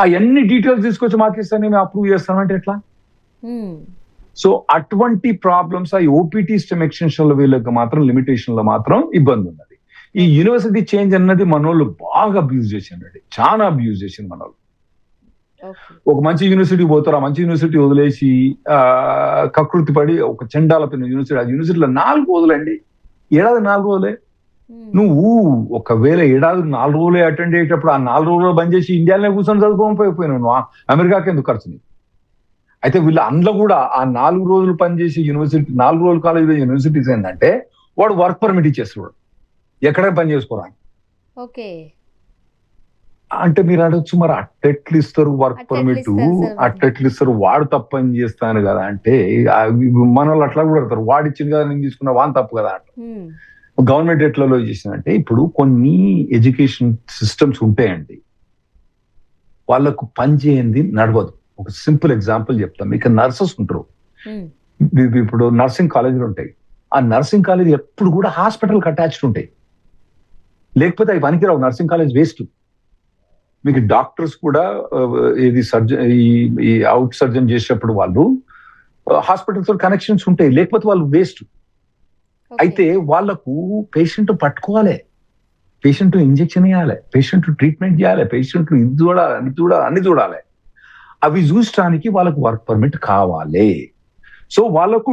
అవన్నీ డీటెయిల్స్ తీసుకొచ్చి మాకు ఇస్తాను మేము అప్రూవ్ చేస్తామంటే ఎట్లా? సో అటువంటి ప్రాబ్లమ్స్ ఆ ఓపీటీ స్టెమ్ ఎక్స్టెన్షన్ వీళ్ళకి మాత్రం లిమిటేషన్ లో మాత్రం ఇబ్బంది ఉన్నది. ఈ యూనివర్సిటీ చేంజ్ అన్నది మనోళ్ళు బాగా అబ్యూజ్ చేసిండండి, చాలా అబ్యూజ్ చేసింది మనోళ్ళు. ఒక మంచి యూనివర్సిటీ పోతారు, ఆ మంచి యూనివర్సిటీ వదిలేసి కకృతి పడి ఒక చెండాల పిన్న యూనివర్సిటీ, ఆ యూనివర్సిటీలో 4 రోజులండి, ఏడాది 4 రోజులే. నువ్వు ఒకవేళ ఏడాది 4 రోజులే అటెండ్ అయ్యేటప్పుడు ఆ 4 రోజులు బంద్ చేసి ఇండియాలోనే కూర్చొని చదువుకోకపోయినావు, నువ్వు అమెరికాకి ఎందుకు ఖర్చుని? అయితే వీళ్ళు అందులో కూడా ఆ 4 రోజులు పనిచేసి యూనివర్సిటీ 4 రోజులు కాలేజ్ యూనివర్సిటీస్ ఏంటంటే వాడు వర్క్ పర్మిట్ ఇచ్చేస్తున్నాడు ఎక్కడైనా పని చేసుకోవడానికి. ఓకే, అంటే మీరు అడగచ్చు మరి అట్టెట్లు ఇస్తారు వర్క్ పర్మిట్, అట్టెట్లు ఇస్తారు, వాడు తప్పని చేస్తాను కదా అంటే మన వాళ్ళు అట్లా కూడా పెడతారు, వాడు ఇచ్చింది కదా నేను తీసుకున్నా వాన్ తప్పు కదా అంట. గవర్నమెంట్ ఎట్లలో చేసిందంటే ఇప్పుడు కొన్ని ఎడ్యుకేషన్ సిస్టమ్స్ ఉంటాయండి, వాళ్ళకు పని చేయండి నడవదు. ఒక సింపుల్ ఎగ్జాంపుల్ చెప్తాం, మీకు నర్సెస్ ఉంటారు, ఇప్పుడు నర్సింగ్ కాలేజీలు ఉంటాయి, ఆ నర్సింగ్ కాలేజ్ ఎప్పుడు కూడా హాస్పిటల్కి అటాచ్డ్ ఉంటాయి, లేకపోతే అవి పనికిరావు, నర్సింగ్ కాలేజ్ వేస్ట్. మీకు డాక్టర్స్ కూడా ఇది సర్జన్ ఈ అవుట్ సర్జన్ చేసేటప్పుడు వాళ్ళు హాస్పిటల్స్ తో కనెక్షన్స్ ఉంటాయి, లేకపోతే వాళ్ళు వేస్ట్. అయితే వాళ్ళకు పేషెంట్ పట్టుకోవాలి, పేషెంట్ ఇంజెక్షన్ వేయాలి, పేషెంట్ ట్రీట్మెంట్ చేయాలి, పేషెంట్ ఇది చూడాలి అన్ని చూడాలి. అవి చూసడానికి వాళ్ళకు వర్క్ పర్మిట్ కావాలి. సో వాళ్ళకు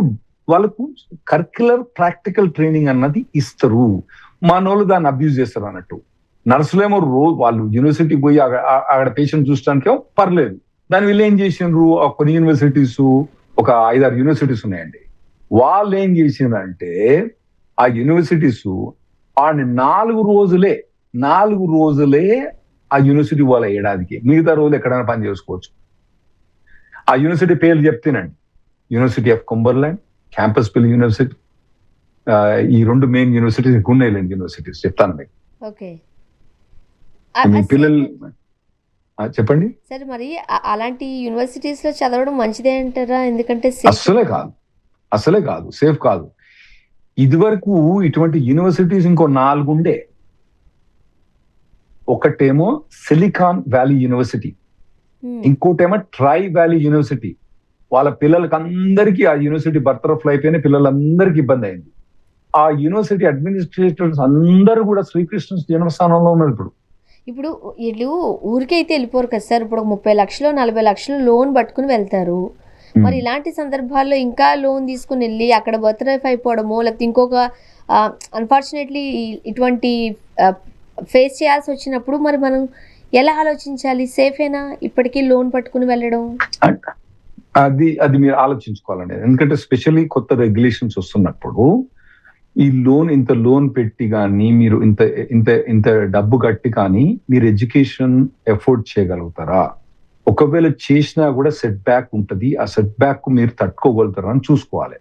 కరిక్యులర్ ప్రాక్టికల్ ట్రైనింగ్ అన్నది ఇస్తారు, మనోళ్ళు దాన్ని అబ్యూజ్ చేస్తారు అన్నట్టు. నర్సులేమో రోజు వాళ్ళు యూనివర్సిటీకి పోయి అక్కడ పేషెంట్ చూడటానికేమో పర్లేదు, దాని వీళ్ళు ఏం చేసిండ్రు, కొన్ని యూనివర్సిటీస్ ఒక 5-6 యూనివర్సిటీస్ ఉన్నాయండి, వాళ్ళు ఏం చేసిండ్రంటే ఆ యూనివర్సిటీస్ వాడిని 4 రోజులే ఆ యూనివర్సిటీ వాళ్ళ ఏడాదికి, మిగతా రోజులు ఎక్కడైనా పని చేసుకోవచ్చు. ఆ యూనివర్సిటీ పేర్లు చెప్తేనండి, యూనివర్సిటీ ఆఫ్ కుంబర్లాండ్, క్యాంపస్ పిల్ యూనివర్సిటీ, ఈ 2 main universities, good island universities చెప్తాను మీకు. మీ పిల్లలు చెప్పండి సార్, మరి అలాంటి యూనివర్సిటీస్ లో చదవడం మంచిదే అంటారా? ఎందుకంటే అసలే కాదు, సేఫ్ కాదు. ఇదివరకు ఇటువంటి యూనివర్సిటీస్ ఇంకో 4 ఉండే, ఒకటేమో సిలికాన్ వ్యాలీ యూనివర్సిటీ, ఇంకోటేమో ట్రై వ్యాలీ యూనివర్సిటీ. వాళ్ళ పిల్లలకి అందరికీ ఆ యూనివర్సిటీ బర్తరఫ్లు అయిపోయిన పిల్లలందరికీ ఇబ్బంది అయింది. ఆ యూనివర్సిటీ అడ్మినిస్ట్రేటర్స్ అందరూ కూడా శ్రీకృష్ణ జన్మస్థానంలో ఉన్నారు. ఇప్పుడు వీళ్ళు ఊరికైతే వెళ్ళిపోరు కదా సార్, ఇప్పుడు 30 లక్షలు 40 లక్షలు లోన్ పట్టుకుని వెళ్తారు. మరి ఇలాంటి సందర్భాల్లో ఇంకా లోన్ తీసుకుని వెళ్ళి అక్కడ బర్త్రఫ్ అయిపోవడము, లేకపోతే ఇంకొక అన్ఫార్చునేట్లీ ఇటువంటి ఫేస్ చేయాల్సి వచ్చినప్పుడు మరి మనం ఎలా ఆలోచించాలి? సేఫేనా ఇప్పటికీ లోన్ పట్టుకుని వెళ్ళడం? అది మీరు ఆలోచించుకోవాలండి, ఎందుకంటే స్పెషల్లీ కొత్త రెగ్యులేషన్స్ వస్తున్నప్పుడు ఈ ఇంత లోన్ పెట్టి కానీ మీరు ఇంత డబ్బు కట్టి కానీ మీరు ఎడ్యుకేషన్ ఎఫోర్డ్ చేయగలుగుతారా? ఒకవేళ చేసినా కూడా సెట్ బ్యాక్ ఉంటుంది, ఆ సెట్ బ్యాక్ మీరు తట్టుకోగలుగుతారా అని చూసుకోవాలి.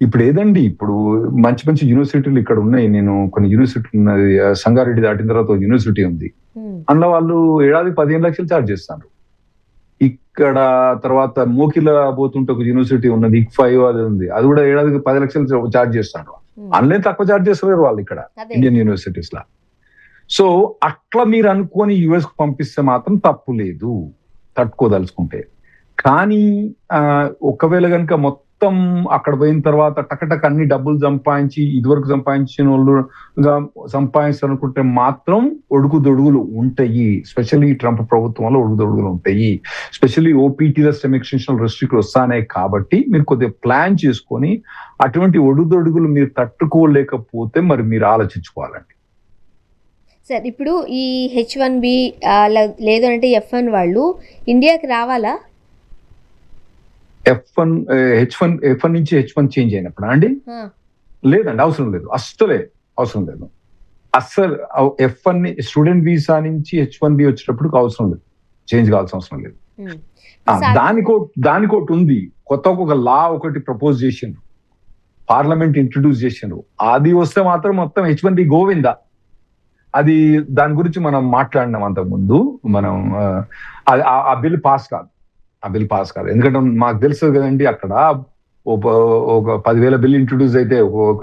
ఇప్పుడు ఏదండి, ఇప్పుడు మంచి మంచి యూనివర్సిటీలు ఇక్కడ ఉన్నాయి, నేను కొన్ని యూనివర్సిటీ ఉన్నది, సంగారెడ్డి దాటిన తర్వాత యూనివర్సిటీ ఉంది, అందులో వాళ్ళు ఏడాది 15 లక్షలు ఛార్జ్ చేస్తారు. ఇక్కడ తర్వాత మోకిల పోతుంటే ఒక యూనివర్సిటీ ఉన్నది, ICFI అది ఉంది, అది కూడా ఏడాదికి 10 లక్షలు ఛార్జ్ చేస్తారు. అందులో తక్కువ ఛార్జ్ చేస్తారు వాళ్ళు ఇక్కడ ఇండియన్ యూనివర్సిటీస్ లా. సో అట్లా మీరు అనుకొని యుఎస్ కు పంపిస్తే మాత్రం తప్పు లేదు, తట్టుకోదలుచుకుంటే. కానీ ఒకవేళ కనుక మొత్తం అక్కడ పోయిన తర్వాత టకటక అన్ని డబ్బులు సంపాదించి ఇదివరకు సంపాదించిన వాళ్ళు సంపాదించాలనుకుంటే మాత్రం ఒడుగుదొడుగులు ఉంటాయి. స్పెషల్లీ ట్రంప్ ప్రభుత్వం వల్ల ఒడుగుదొడుగులు ఉంటాయి. స్పెషల్లీ ఓపీటీల స్టెమ్ ఎక్స్టెన్షన్ రెస్ట్రిక్ట్ వస్తాయి కాబట్టి మీరు కొద్దిగా ప్లాన్ చేసుకొని అటువంటి ఒడుదొడుగులు మీరు తట్టుకోలేకపోతే మరి మీరు ఆలోచించుకోవాలండి. సార్, ఇప్పుడు ఈ H1B లేదు అంటే F1 వాళ్ళు ఇండియాకి రావాలా? F1 నుంచి H1 చేంజ్ అయినప్పుడు అండి లేదండి, అవసరం లేదు, అవసరం లేదు. అస్సలు F1 స్టూడెంట్ వీసా నుంచి H1B వచ్చేటప్పుడు అవసరం లేదు, చేంజ్ కావాల్సిన అవసరం లేదు. దానికోటి ఉంది, కొత్త ఒక లా ఒకటి ప్రపోజ్ చేసిండ్రు, పార్లమెంట్ ఇంట్రడ్యూస్ చేసిండ్రు, అది వస్తే మాత్రం మొత్తం H1B గోవిందా. అది దాని గురించి మనం మాట్లాడినాం అంతకు ముందు, మనం ఆ బిల్ పాస్ కాదు, ఎందుకంటే మాకు తెలుసు కదండి, అక్కడ ఒక 10,000 బిల్ ఇంట్రొడ్యూస్ అయితే ఒక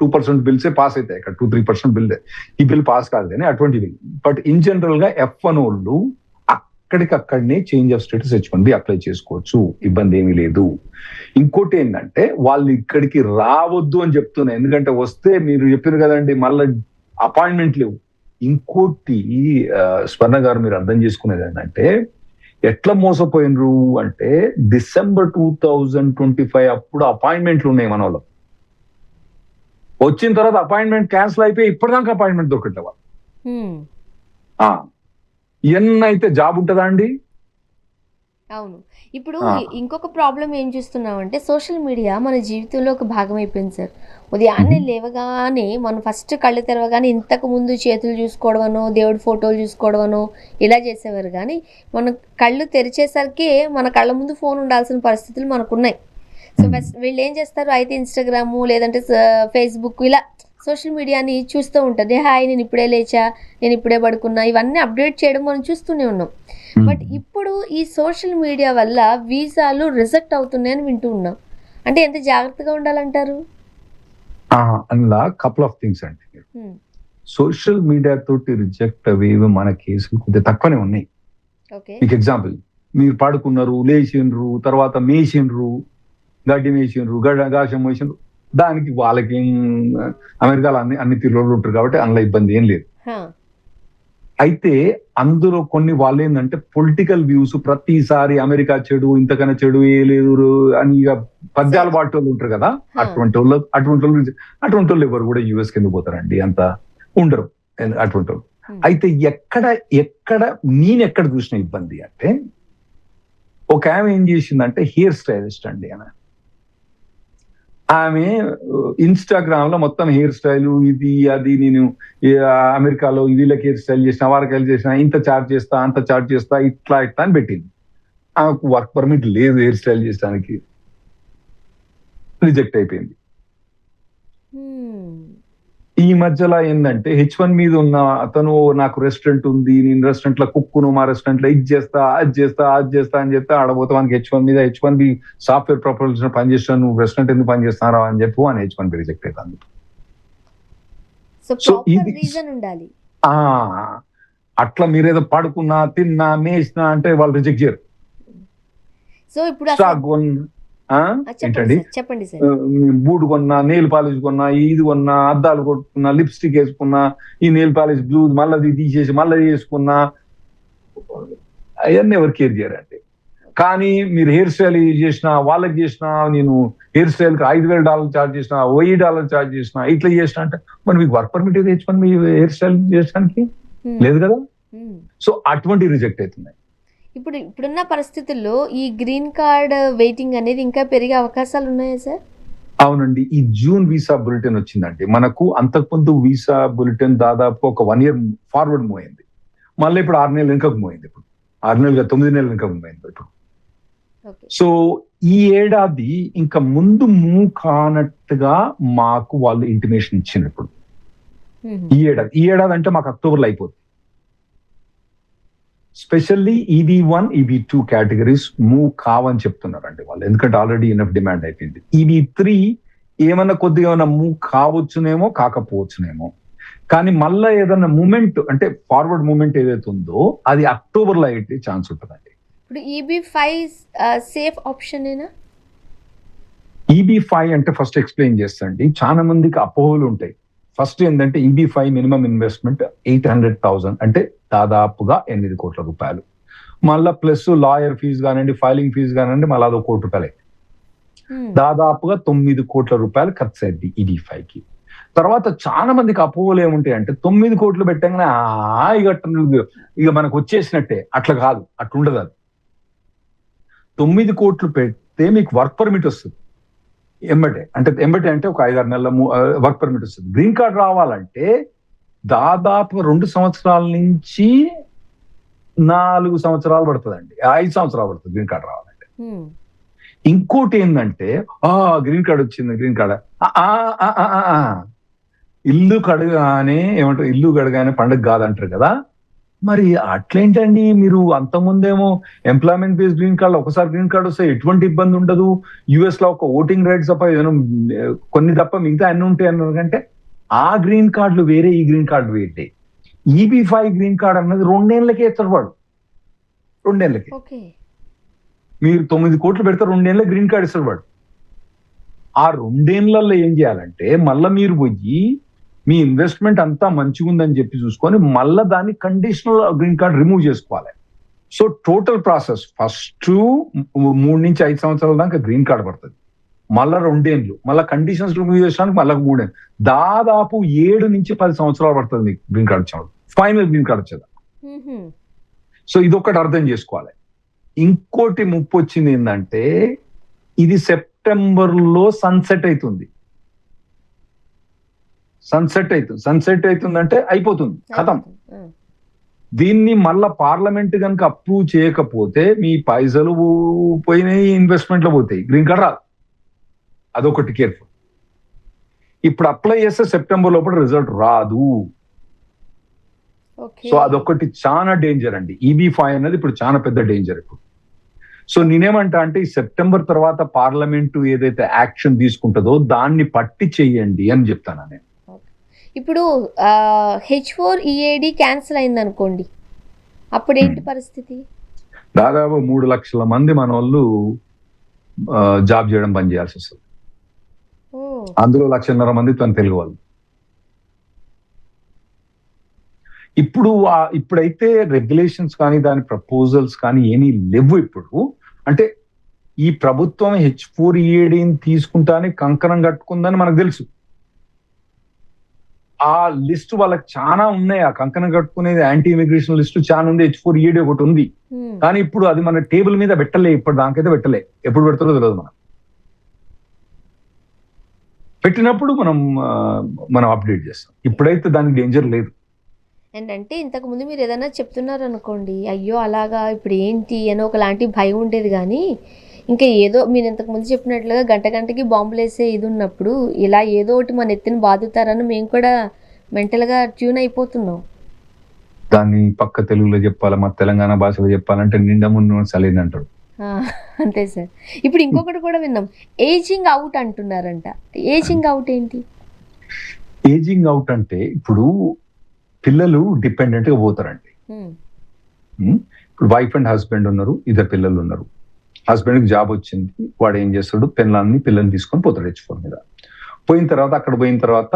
2% బిల్సే పాస్ అవుతాయి, ఇక్కడ 2-3% బిల్, ఈ బిల్ పాస్ కాదు కానీ అటువంటి బిల్. బట్ ఇన్ జనరల్ గా F1 వాళ్ళు ఎక్కడికక్కడనే change of status H1B apply చేసుకోవచ్చు, ఇబ్బంది ఏమీ లేదు. ఇంకోటి ఏంటంటే వాళ్ళు ఇక్కడికి రావద్దు అని చెప్తున్నా, ఎందుకంటే వస్తే మీరు చెప్పారు కదండి మళ్ళీ అపాయింట్మెంట్ లేవు. ఇంకోటి స్వర్ణ గారు మీరు అర్థం చేసుకునేది ఏంటంటే ఎట్లా మోసపోయినరు అంటే డిసెంబర్ 2025 అప్పుడు అపాయింట్మెంట్లు ఉన్నాయి మన వాళ్ళు. వచ్చిన తర్వాత అపాయింట్మెంట్ క్యాన్సిల్ అయిపోయి ఇప్పటిదాకా అపాయింట్మెంట్ దొరకట్లే వాళ్ళు. ఎన్నైతే జాబ్ ఉంటుందా అండి? అవును. ఇప్పుడు ఇంకొక ప్రాబ్లం ఏం చూస్తున్నామంటే సోషల్ మీడియా మన జీవితంలో ఒక భాగం అయిపోయింది సార్. ఉదయాన్నే లేవగానే మనం ఫస్ట్ కళ్ళు తెరవగానే ఇంతకు ముందు చేతులు చూసుకోవడమనో దేవుడి ఫోటోలు చూసుకోవడమనో ఇలా చేసేవారు, కానీ మనం కళ్ళు తెరిచేసరికి మన కళ్ళ ముందు ఫోన్ ఉండాల్సిన పరిస్థితులు మనకున్నాయి. సో వీళ్ళు ఏం చేస్తారు, అయితే ఇన్స్టాగ్రాము లేదంటే ఫేస్బుక్ ఇలా సోషల్ మీడియాని చూస్తూ ఉంటుంది. హాయ్ నేను ఇప్పుడే లేచా, నేను ఇప్పుడే పడుకున్నా, ఇవన్నీ అప్డేట్ చేయడం మనం చూస్తూనే ఉన్నాం. బట్ ఇప్పుడు ఈ సోషల్ మీడియా వల్ల వీసాలు రిజెక్ట్ అవుతున్నాయని వింటూ ఉన్నాం. అంటే ఎంత జాగ్రత్తగా ఉండాలంటారు? అందులో కపుల్ ఆఫ్ థింగ్స్ అండి. సోషల్ మీడియా తోటి రిజెక్ట్ అవేవి మన కేసులు కొద్దిగా తక్కువనే ఉన్నాయి. మీకు ఎగ్జాంపుల్, మీరు పాడుకున్నారు, లేచిండ్రు, తర్వాత మేసిండ్రు, గడ్డి మేసిండ్రు, గాషం వేసిండ్రు, దానికి వాళ్ళకి అమెరికాలో అన్ని తీరులో ఉంటారు కాబట్టి అందులో ఇబ్బంది ఏం లేదు. అయితే అందులో కొన్ని వాళ్ళు ఏంటంటే పొలిటికల్ వ్యూస్ ప్రతిసారి అమెరికా చెడు, ఇంతకన్నా చెడు ఏ లేదు అని ఇక పద్యాలు పాటు వాళ్ళు ఉంటారు కదా, అటువంటి వాళ్ళు ఎవరు కూడా యుఎస్ కింద పోతారండి, అంత ఉండరు అటువంటి వాళ్ళు. అయితే ఎక్కడ నేనెక్కడ చూసిన ఇబ్బంది అంటే ఒక ఆమె ఏం చేసిందంటే హెయిర్ స్టైలిస్ట్ అండి. ఆమె ఇన్స్టాగ్రామ్ లో మొత్తం హెయిర్ స్టైల్ ఇది అది, నేను అమెరికాలో వీళ్ళకి హెయిర్ స్టైల్ చేసిన, వారికి హెయిర్ చేసిన, ఇంత చార్జ్ చేస్తా, అంత చార్జ్ చేస్తా, ఇట్లా అని పెట్టింది. ఆమెకు వర్క్ పర్మిట్ లేదు హెయిర్ స్టైల్ చేయడానికి, రిజెక్ట్ అయిపోయింది. ఈ మధ్యలో ఏంటంటే H1 మీద ఉన్న అతను నాకు రెస్టారెంట్ ఉంది, నేను రెస్టారెంట్ లో కుక్కును, మా రెస్టారెంట్ లో ఇది చేస్తా అది చేస్తా అని చెప్తే ఆడబోతే మనకి H1 మీద H1B సాఫ్ట్వేర్ ప్రొఫెషనల్ పనిచేస్తాను, నువ్వు రెస్టారెంట్ ఎందుకు పనిచేస్తున్నారా అని చెప్పి అని H1B రిజెక్ట్ అవుతుంది. సో ఇది అట్లా మీరేదో పడుకున్నా, తిన్నా, మేసినా అంటే వాళ్ళు రిజెక్ట్ చేయరు. సో ఇప్పుడు ఏంటండి, బూట్ కొన్నా, నెయిల్ పాలిష్ కొన్నా, ఇది కొన్నా, అద్దాలు కొట్టుకున్నా, లిప్స్టిక్ వేసుకున్నా, ఈ నెయిల్ పాలిష్ బ్లూ మళ్ళీ తీసేసి మళ్ళీ వేసుకున్నా, అవన్నీ ఎవరు కేర్ చేయరండి. కానీ మీరు హెయిర్ స్టైల్ చేసినా, వాళ్ళకి చేసినా, నేను హెయిర్ స్టైల్ కి $5,000 ఛార్జ్ చేసిన, $1,000 ఛార్జ్ చేసిన, ఇట్లా చేసిన అంటే మరి మీకు వర్క్ పర్మిట్ తెచ్చుకొని మీ హెయిర్ స్టైల్ చేయడానికి లేదు కదా. సో అటువంటి రిజెక్ట్ అవుతున్నాయి. ఇప్పుడున్న పరిస్థితుల్లో ఈ గ్రీన్ కార్డ్ వెయిటింగ్ అనేది ఇంకా పెరిగే అవకాశాలు ఉన్నాయా సార్? అవునండి. ఈ జూన్ వీసా బులెటిన్ వచ్చిందండి మనకు. అంతకుముందు వీసా బులెటిన్ దాదాపు ఒక 1 year ఫార్వర్డ్ మూవ్ అయింది. మళ్ళీ ఇప్పుడు 6 నెలలు వెనుకకు మూవ్ అయింది. ఇప్పుడు 6 నెలలుగా 9 నెలలు వెనుకకు మూవ్ అయింది ఇప్పుడు. సో ఈ ఏడాది ఇంకా ముందు మూవ్ కానట్టుగా మాకు వాళ్ళు ఇంటిమేషన్ ఇచ్చింది. ఇప్పుడు ఈ ఏడాది అంటే మాకు అక్టోబర్లో అయిపోతుంది. Specially EB1, EB2 categories move కావని చెప్తున్నారండి వాళ్ళు, ఎందుకంటే ఆల్రెడీ ఇనఫ్ డిమాండ్ అయిపోయింది. EB3 ఏమన్నా కొద్దిగా ఏమన్నా మూవ్ కావచ్చునేమో, కాకపోవచ్చునేమో, కానీ మళ్ళీ ఏదన్నా మూమెంట్ అంటే ఫార్వర్డ్ మూమెంట్ ఏదైతే ఉందో అది అక్టోబర్లో అయితే ఛాన్స్ ఉంటుందండి. ఇప్పుడు EB5 సేఫ్ ఆప్షన్ ఏనా? EB5 అంటే ఫస్ట్ ఎక్స్ప్లెయిన్ చేస్తాండి, చాలా మందికి అపోహలు ఉంటాయి. ఫస్ట్ ఏంటంటే EB5 మినిమం ఇన్వెస్ట్మెంట్ 800,000 అంటే దాదాపుగా 8 కోట్ల రూపాయలు. మళ్ళా ప్లస్ లాయర్ ఫీజు కానివ్వండి, ఫైలింగ్ ఫీజు కానివ్వండి, మళ్ళీ అదో ₹1 కోటి. దాదాపుగా 9 కోట్ల రూపాయలు ఖర్చు అయింది EB5కి. తర్వాత చాలా మందికి అపోహలు ఏముంటాయి అంటే 9 కోట్లు పెట్టగానే ఇక మనకు వచ్చేసినట్టే. అట్లా కాదు, అట్లా ఉండదు. అది 9 కోట్లు పెడితే మీకు వర్క్ పర్మిట్ వస్తుంది ఎంబటే అంటే ఒక 5-6 నెలల వర్క్ పర్మిట్ వస్తుంది. గ్రీన్ కార్డ్ రావాలంటే దాదాపు 2 సంవత్సరాల నుంచి 4 సంవత్సరాలు పడుతుందండి, 5 సంవత్సరాలు పడుతుంది గ్రీన్ కార్డ్ రావాలంటే. ఇంకోటి ఏంటంటే గ్రీన్ కార్డ్ వచ్చింది, గ్రీన్ కార్డ్ ఇల్లు కడగానే పండుగ కాదంటారు కదా. మరి అట్లేంటండి, మీరు అంతకుముందేమో ఎంప్లాయ్మెంట్ బేస్డ్ గ్రీన్ కార్డ్, ఒకసారి గ్రీన్ కార్డ్ వస్తే ఎటువంటి ఇబ్బంది ఉండదు, యుఎస్ లో ఒక ఓటింగ్ రైట్స్ తప్ప ఏదైనా కొన్ని తప్ప మిగతా అన్ని ఉంటాయి అన్నారు. అంటే ఆ గ్రీన్ కార్డులు వేరే, ఈ గ్రీన్ కార్డు వేరే. EB5 గ్రీన్ కార్డ్ అన్నది 2 ఏళ్ళకే ఇస్తాడు వాడు. 2 ఏళ్ళకి. ఓకే. మీరు 9 కోట్లు పెడితే 2 ఏళ్ళ గ్రీన్ కార్డ్ ఇస్తాడు వాడు. ఆ 2 ఏళ్లలో ఏం చేయాలంటే మళ్ళా మీరు పోయి మీ ఇన్వెస్ట్మెంట్ అంతా మంచిగా ఉందని చెప్పి చూసుకొని మళ్ళా దాన్ని కండిషనల్ గ్రీన్ కార్డ్ రిమూవ్ చేసుకోవాలి. సో టోటల్ ప్రాసెస్ ఫస్ట్ 3 నుంచి 5 సంవత్సరాల దాకా గ్రీన్ కార్డ్ పడుతుంది, మళ్ళా 2 ఏళ్ళు, మళ్ళీ కండిషన్స్ రిమూవ్ చేయడానికి మళ్ళీ 3 ఏళ్ళు, దాదాపు 7 నుంచి 10 సంవత్సరాలు పడుతుంది మీకు గ్రీన్ కార్డ్ వచ్చేవాడు, ఫైనల్ గ్రీన్ కార్డ్ వచ్చేది. సో ఇది ఒకటి అర్థం చేసుకోవాలి. ఇంకోటి ముప్పు వచ్చింది ఏంటంటే ఇది సెప్టెంబర్లో సన్సెట్ అవుతుంది. సన్సెట్ అవుతుందంటే అయిపోతుంది, ఖతం. దీన్ని మళ్ళా పార్లమెంట్ కనుక అప్రూవ్ చేయకపోతే మీ పైసలు పోయినాయి, ఇన్వెస్ట్మెంట్లు పోతాయి, గ్రీన్ కార్డ్ రాదు. అదొకటి కేర్ఫుల్. ఇప్పుడు అప్లై చేస్తే సెప్టెంబర్ లోపల రిజల్ట్ రాదు. సో అదొకటి చాలా డేంజర్ అండి. EB-5 అనేది ఇప్పుడు చాలా పెద్ద డేంజర్ ఇప్పుడు. సో నేనేమంటా అంటే ఈ సెప్టెంబర్ తర్వాత పార్లమెంటు ఏదైతే యాక్షన్ తీసుకుంటుందో దాన్ని పట్టి చెయ్యండి అని చెప్తాను నేను. ఇప్పుడు H4EAD క్యాన్సిల్ అయింది అనుకోండి, అప్పుడు ఏంటి పరిస్థితి? దాదాపు 3 లక్షల మంది మన వాళ్ళు జాబ్ చేయడం బంద్ చేయాల్సి వస్తుంది. అందులో 1.5 మంది తన తెలుగు వాళ్ళు. ఇప్పుడైతే రెగ్యులేషన్స్ కానీ దాని ప్రపోజల్స్ కానీ ఏమీ లేవు ఇప్పుడు. అంటే ఈ ప్రభుత్వం H4EADని తీసుకుంటానే కంకణం కట్టుకుందని మనకు తెలుసు. ఆ లిస్ట్ వాళ్ళకి చాలా ఉన్నాయి. ఆ కంకణం కట్టుకునేది యాంటీ ఇమిగ్రేషన్ లిస్ట్ చాలా ఉంది. H4EAD ఒకటి ఉంది, కానీ ఇప్పుడు అది మన టేబుల్ మీద పెట్టలే. ఇప్పుడు దానికైతే పెట్టలే, ఎప్పుడు పెడతారో తెలియదు. మనం పెట్టినప్పుడు మనం అప్డేట్ చేస్తాం. ఇప్పుడైతే దానికి డేంజర్ లేదు. అండ్ అంటే ఇంతకు ముందు మీరు ఏదైనా చెప్తున్నారు అనుకోండి, అయ్యో అలాగా ఇప్పుడు ఏంటి అని ఒకలాంటి భయం ఉండేది. కానీ ఇంకా ఏదో మీరు ఇంతకు ముందు చెప్పినట్లుగా గంటకి బాంబులు వేసే ఇది ఉన్నప్పుడు ఇలా ఏదో ఒకటి మన ఎత్తిని బాదుతారని మేము కూడా మెంటల్గా ట్యూన్ అయిపోతున్నాం. దాన్ని పక్క తెలుగులో చెప్పాలి, మా తెలంగాణ భాషలో చెప్పాలంటే నిండా మున్న సలీన్ అంటాడు. అంతే సార్. ఇప్పుడు ఇంకొకటి కూడా విన్నాం, ఏజింగ్ అవుట్ అంటున్నారంట. ఏజింగ్ అవుట్ ఏంటి? ఏజింగ్ అవుట్ అంటే ఇప్పుడు పిల్లలు డిపెండెంట్ గా పోతారండి. ఇప్పుడు వైఫ్ అండ్ హస్బెండ్ ఉన్నారు, 2 పిల్లలు ఉన్నారు. హస్బెండ్ కి జాబ్ వచ్చింది, వాడు ఏం చేస్తాడు, పిల్లల్ని తీసుకొని పోతాడు H4 మీద. అక్కడ పోయిన తర్వాత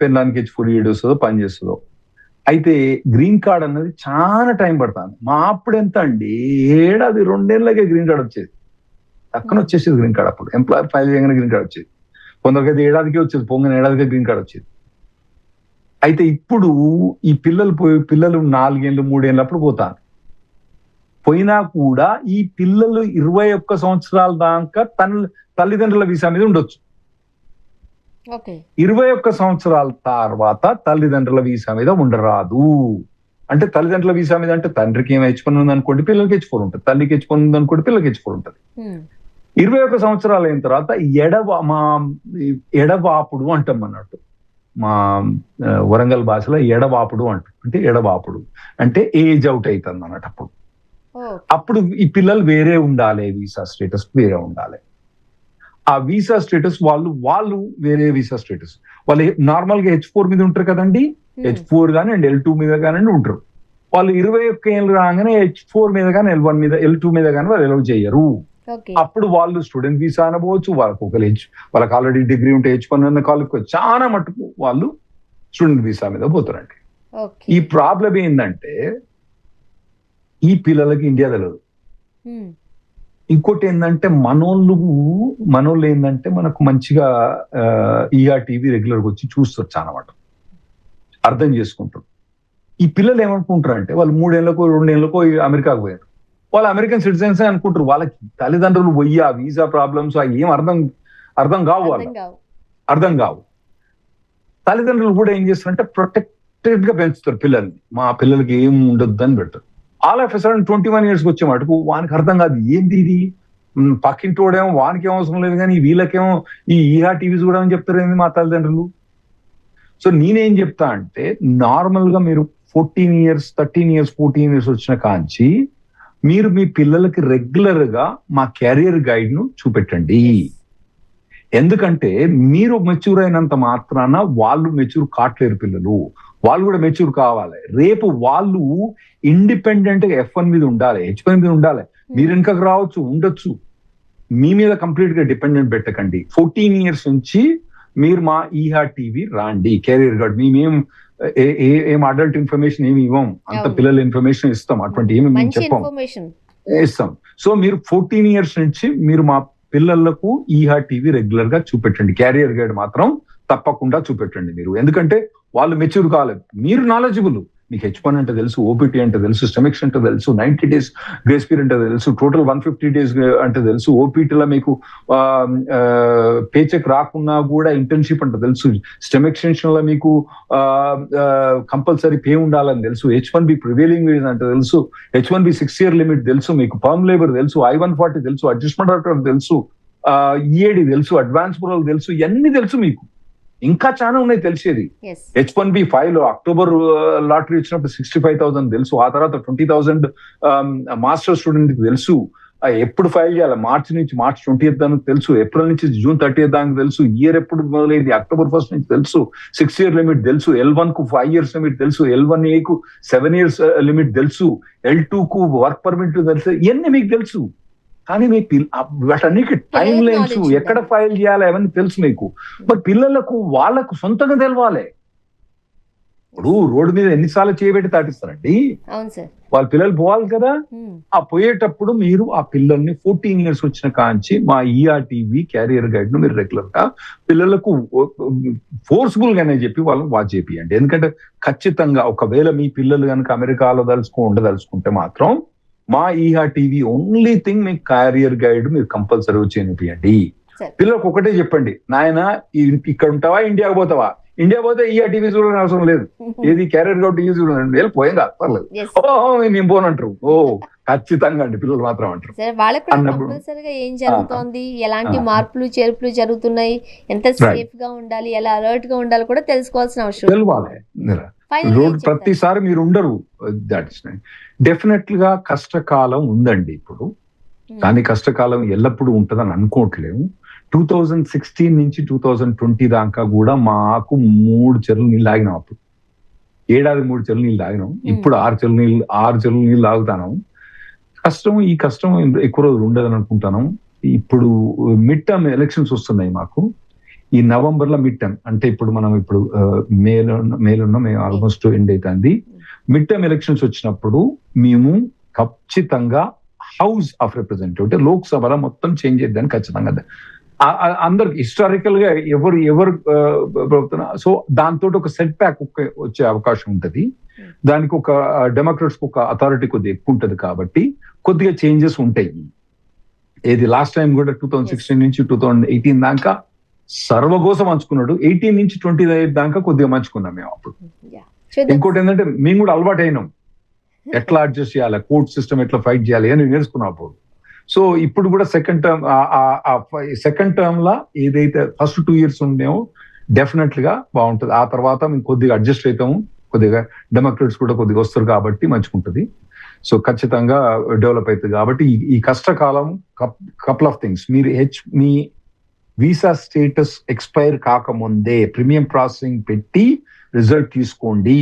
పెళ్ళానికి H4EAD వస్తుందో పని చేస్తుందో. అయితే గ్రీన్ కార్డ్ అన్నది చాలా టైం పడుతుంది. మా అప్పుడు ఎంత అండి, 1.5 ఏళ్ళకే గ్రీన్ కార్డ్ వచ్చేది. పక్కన వచ్చేసేది గ్రీన్ కార్డ్. అప్పుడు ఎంప్లాయర్ ఫైల్ చేయగానే గ్రీన్ కార్డ్ వచ్చేది. కొందరికైతే 1 ఏడాదికే వచ్చేది, పొంగని 1 ఏడాదికే గ్రీన్ కార్డ్ వచ్చేది. అయితే ఇప్పుడు ఈ పిల్లలు 4 ఏళ్ళు 3 ఏళ్ళప్పుడు పోతారు. పోయినా కూడా ఈ పిల్లలు 21 సంవత్సరాల దాకా తల్లిదండ్రుల వీసా మీద ఉండొచ్చు. 21 సంవత్సరాల తర్వాత తల్లిదండ్రుల వీసా మీద ఉండరాదు. అంటే తల్లిదండ్రుల వీసా మీద అంటే తండ్రికి ఏం H1 ఉంది అనుకోండి, పిల్లలకి H4 ఉంటుంది. తల్లికి H1 ఉంది అనుకోండి, పిల్లలకి H4 ఉంటుంది. 21 సంవత్సరాలు అయిన తర్వాత ఎడవాపుడు అంటాం అన్నట్టు. మా వరంగల్ భాషలో ఎడవాపుడు అంటాం. అంటే ఎడవాపుడు అంటే ఏజ్ అవుట్ అవుతుంది అన్నట్టు. అప్పుడు ఈ పిల్లలు వేరే ఉండాలి, వీసా స్టేటస్ వేరే ఉండాలి. ఆ వీసా స్టేటస్ వాళ్ళు వేరే వీసా స్టేటస్. వాళ్ళు నార్మల్ గా H4 మీద ఉంటారు కదండి, H4 కానీ అండ్ L2 మీద కానీ ఉంటారు. వాళ్ళు 21 ఏళ్ళు రాగానే H4 మీద కానీ L1 మీద L2 మీద కానీ వాళ్ళు ఎలవ్ చేయరు. అప్పుడు వాళ్ళు స్టూడెంట్ వీసా అనవచ్చు. వాళ్ళకి ఆల్రెడీ డిగ్రీ ఉంటే H1 అన్న కాలేజ్ చాలా మటుకు వాళ్ళు స్టూడెంట్ వీసా మీద పోతారండి. ఈ ప్రాబ్లం ఏంటంటే ఈ పిల్లలకి ఇండియా తెలియదు. ఇంకోటి ఏంటంటే మనోళ్ళు ఏంటంటే మనకు మంచిగా ERTV రెగ్యులర్గా వచ్చి చూస్తారు, చాలా మటుకు అర్థం చేసుకుంటారు. ఈ పిల్లలు ఏమనుకుంటారు అంటే వాళ్ళు 3 ఏళ్ళకో 2 ఏళ్ళకో అమెరికాకు పోయారు, వాళ్ళు అమెరికన్ సిటిజన్స్ అనుకుంటారు. వాళ్ళకి తల్లిదండ్రులు పోయి ఆ వీసా ప్రాబ్లమ్స్ ఏం అర్థం కావు. తల్లిదండ్రులు కూడా ఏం చేస్తారంటే ప్రొటెక్టెడ్ గా పెంచుతారు పిల్లల్ని. మా పిల్లలకి ఏం ఉండొద్దు అని పెడతారు. All of a sudden 21 years వచ్చే మటుకు వానికి అర్థం కాదు, ఏంది ఇది, పక్కింటోడేమో వానికి ఏం అవసరం లేదు కానీ వీళ్ళకేమో ఈ ERTV చూడమని చెప్తారు ఏంది మా తల్లిదండ్రులు. సో నేనేం చెప్తా అంటే నార్మల్ గా మీరు 14 years 13 years 14 years వచ్చిన కాంచి మీరు మీ పిల్లలకి రెగ్యులర్ గా మా కెరియర్ గైడ్ ను చూపెట్టండి. ఎందుకంటే మీరు మెచ్యూర్ అయినంత మాత్రాన వాళ్ళు మెచ్యూర్ కావట్లేరు. పిల్లలు వాళ్ళు కూడా మెచ్యూర్ కావాలి. రేపు వాళ్ళు ఇండిపెండెంట్ గా F1 మీద ఉండాలి, H1 మీద ఉండాలి. మీరు వెనుకకు రావచ్చు, ఉండొచ్చు. మీ మీద కంప్లీట్ గా డిపెండెంట్ పెట్టకండి. 14 years నుంచి మీరు మా ఈహా టీవీ రాండి, కెరీర్ గార్డ్. మేమేం ఏం అడల్ట్ ఇన్ఫర్మేషన్ ఏమి ఇవ్వం, అంత పిల్లల ఇన్ఫర్మేషన్ ఇస్తాం, అటువంటి ఏమి మేము చెప్పాం, ఇస్తాం. సో మీరు 14 years నుంచి మీరు మా పిల్లలకు ఈహా టీవీ రెగ్యులర్ గా చూపెట్టండి. క్యారియర్ గైడ్ మాత్రం తప్పకుండా చూపెట్టండి మీరు, ఎందుకంటే వాళ్ళు మెచ్యూర్ కాలేదు, మీరు నాలెడ్జబుల్. మీకు H1 అంటే తెలుసు, ఓపీటీ అంటే తెలుసు, స్టెమిక్స్ అంటే తెలుసు, 90 days గ్రేస్ పీరియడ్ అంటే తెలుసు, టోటల్ 150 days అంటే తెలుసు. ఓపీటీలో మీకు పేచెక్ రాకున్నా కూడా ఇంటర్న్షిప్ అంటే తెలుసు. స్టెమ్ ఎక్స్టెన్షన్ లో మీకు కంపల్సరీ పే ఉండాలని తెలుసు. H1B ప్రివేలింగ్ వేజ్ అంటే తెలుసు. H1B 6 year లిమిట్ తెలుసు. మీకు పర్మ్ లేబర్ తెలుసు, I-140 తెలుసు, అడ్జస్ట్మెంట్ ఆర్డర్ తెలుసు, EAD తెలుసు, అడ్వాన్స్ ప్రొరల్ తెలుసు, ఇవన్నీ తెలుసు మీకు. ఇంకా చాలా ఉన్నాయి తెలిసేది. H1B 5 అక్టోబర్ లాటరీ ఇచ్చినప్పుడు 65,000 తెలుసు. ఆ తర్వాత 20,000 మాస్టర్ స్టూడెంట్ తెలుసు. ఎప్పుడు ఫైల్ చేయాలి, మార్చి నుంచి మార్చ్ 20th దానికి తెలుసు, ఏప్రిల్ నుంచి జూన్ 30th దానికి తెలుసు, ఇయర్ ఎప్పుడు మొదలైంది October 1st నుంచి తెలుసు. 6 year లిమిట్ తెలుసు, L1 కు 5 years లిమిట్ తెలుసు, L1A కు 7 years లిమిట్ తెలుసు, L2 కు వర్క్ పర్మిట్ తెలుసు. ఇవన్నీ మీకు తెలుసు. కానీ మీ వాటన్నిటికి టైం లైన్స్, ఎక్కడ ఫైల్ చేయాలి అవన్నీ తెలుసు మీకు. మరి పిల్లలకు వాళ్ళకు సొంతంగా తెలవాలి. ఇప్పుడు రోడ్డు మీద ఎన్నిసార్లు చేయబెట్టి తాటిస్తారండి, వాళ్ళ పిల్లలు పోవాలి కదా. ఆ పోయేటప్పుడు మీరు ఆ పిల్లల్ని 14 years వచ్చిన కాంచి మా ఈఆర్టీవీ క్యారియర్ గైడ్ ను మీరు రెగ్యులర్ గా పిల్లలకు ఫోర్స్ఫుల్ గానే చెప్పి వాళ్ళని వాచ్ చేపియండి. ఎందుకంటే ఖచ్చితంగా ఒకవేళ మీ పిల్లలు కనుక అమెరికాలో ఉండదలుచుకుంటే మాత్రం మా ఈహా టీవీ ఓన్లీ థింగ్ మీకు క్యారియర్ గైడ్ మీరు కంపల్సరీ వచ్చి వినిపియండి. పిల్లలకు ఒకటే చెప్పండి, నాయన ఇక్కడ ఉంటావా, ఇండియాకి పోతావా? ఇండియా పోతే ఈహా టీవీ చూడని అవసరం లేదు, ఏది క్యారియర్ గైడ్ టీవీ చూడండి, వెళ్ళిపోయింది కాదు, పర్లేదు. నేను పోనంటారు. ఖచ్చితంగా అండి, పిల్లలు మాత్రం అంటారు. ఏం జరుగుతోంది, ఎలాంటి మార్పులు చేర్పులు జరుగుతున్నాయి, ఎంత సేఫ్ గా ఉండాలి, ఎలా అలర్ట్ గా ఉండాలి కూడా తెలుసుకోవాల్సిన అవసరం తెలవాలి. రోడ్ ప్రతిసారి మీరు ఉండరు. డెఫినెట్ గా కష్టకాలం ఉందండి ఇప్పుడు, కానీ కష్టకాలం ఎల్లప్పుడూ ఉంటుందని అనుకోవట్లేము. 2016 నుంచి 2020 దాకా కూడా మాకు 3 చెరువులు నీళ్ళు ఆగినాం. అప్పుడు ఏడాది 3 చెరువులు నీళ్ళు ఆగినాం. ఇప్పుడు 6 చెరువులు నీళ్ళు ఆగుతాను. ఈ కష్టం ఎక్కువ రోజులు ఉండదని అనుకుంటాను. ఇప్పుడు మిడ్ టర్మ్ ఎలక్షన్స్ వస్తున్నాయి మాకు. ఈ నవంబర్ లో మిడ్ టర్మ్ అంటే ఇప్పుడు మనం మేలో ఆల్మోస్ట్ ఎండ్ అవుతుంది. మిడ్ టర్మ్ ఎలక్షన్స్ వచ్చినప్పుడు మేము ఖచ్చితంగా హౌస్ ఆఫ్ రిప్రజెంటేటివ్ అంటే లోక్సభలో మొత్తం చేంజ్ చేద్దాన్ని ఖచ్చితంగా అందరికి హిస్టారికల్ గా ఎవరు సో దాంతో ఒక సెట్ బ్యాక్ వచ్చే అవకాశం ఉంటది. దానికి ఒక డెమోక్రాట్స్ ఒక అథారిటీ కొద్దిగా ఎక్కువ ఉంటది కాబట్టి కొద్దిగా చేంజెస్ ఉంటాయి. ఏది లాస్ట్ టైం కూడా 2016 నుంచి 2018 దాకా సర్వకోసం మంచుకున్నాడు. 18 నుంచి 28 దాకా కొద్దిగా మంచుకున్నాం మేము అప్పుడు. ఇంకోటి ఏంటంటే మేము కూడా అలవాటు అయినాం, ఎట్లా అడ్జస్ట్ చేయాలి, కోర్ట్ సిస్టమ్ ఎట్లా ఫైట్ చేయాలి అని నేర్చుకున్నాం అప్పుడు. సో ఇప్పుడు కూడా సెకండ్ టర్మ్ లా ఏదైతే ఫస్ట్ 2 years ఉండేమో డెఫినెట్ గా బాగుంటుంది. ఆ తర్వాత మేము కొద్దిగా అడ్జస్ట్ అవుతాము, కొద్దిగా డెమోక్రాట్స్ కూడా కొద్దిగా వస్తారు కాబట్టి మంచుకుంటుంది. సో ఖచ్చితంగా డెవలప్ అవుతుంది. కాబట్టి ఈ కష్టకాలం కపుల్ ఆఫ్ థింగ్స్, మీరు మీ వీసా స్టేటస్ ఎక్స్పైర్ కాకముందే ప్రీమియం ప్రాసెసింగ్ పెట్టి రిజల్ట్ తీసుకోండి.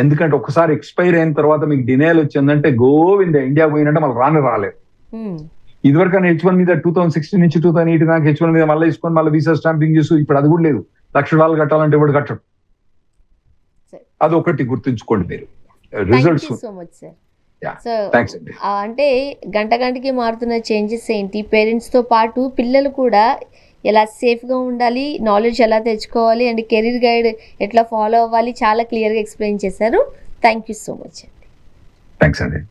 ఎందుకంటే ఒకసారి ఎక్స్పైర్ అయిన తర్వాత మీకు డినైల్ వచ్చిందంటే గోవింద, ఇండియా పోయినట్టే మళ్ళీ రాలేదు. ఇదివరకైనా H1 మీద 2016 నుంచి 2018 దాకా H1 మీద మళ్ళీ తీసుకొని మళ్ళీ వీసా స్టాంపింగ్ చేస్తూ, ఇప్పుడు అది కూడా లేదు. $1,00,000 కట్టాలంటే ఎవరు కట్టడు. అదొకటి గుర్తుంచుకోండి మీరు. రిజల్ట్స్ అంటే గంటకి మారుతున్న చేంజెస్ ఏంటి, పేరెంట్స్ తో పాటు పిల్లలు కూడా ఎలా సేఫ్గా ఉండాలి, నాలెడ్జ్ ఎలా తెచ్చుకోవాలి అండ్ కెరీర్ గైడ్ ఎట్లా ఫాలో అవ్వాలి చాలా క్లియర్గా ఎక్స్ప్లెయిన్ చేశారు. థ్యాంక్ యూ సో మచ్ అండి. థ్యాంక్స్ అండి.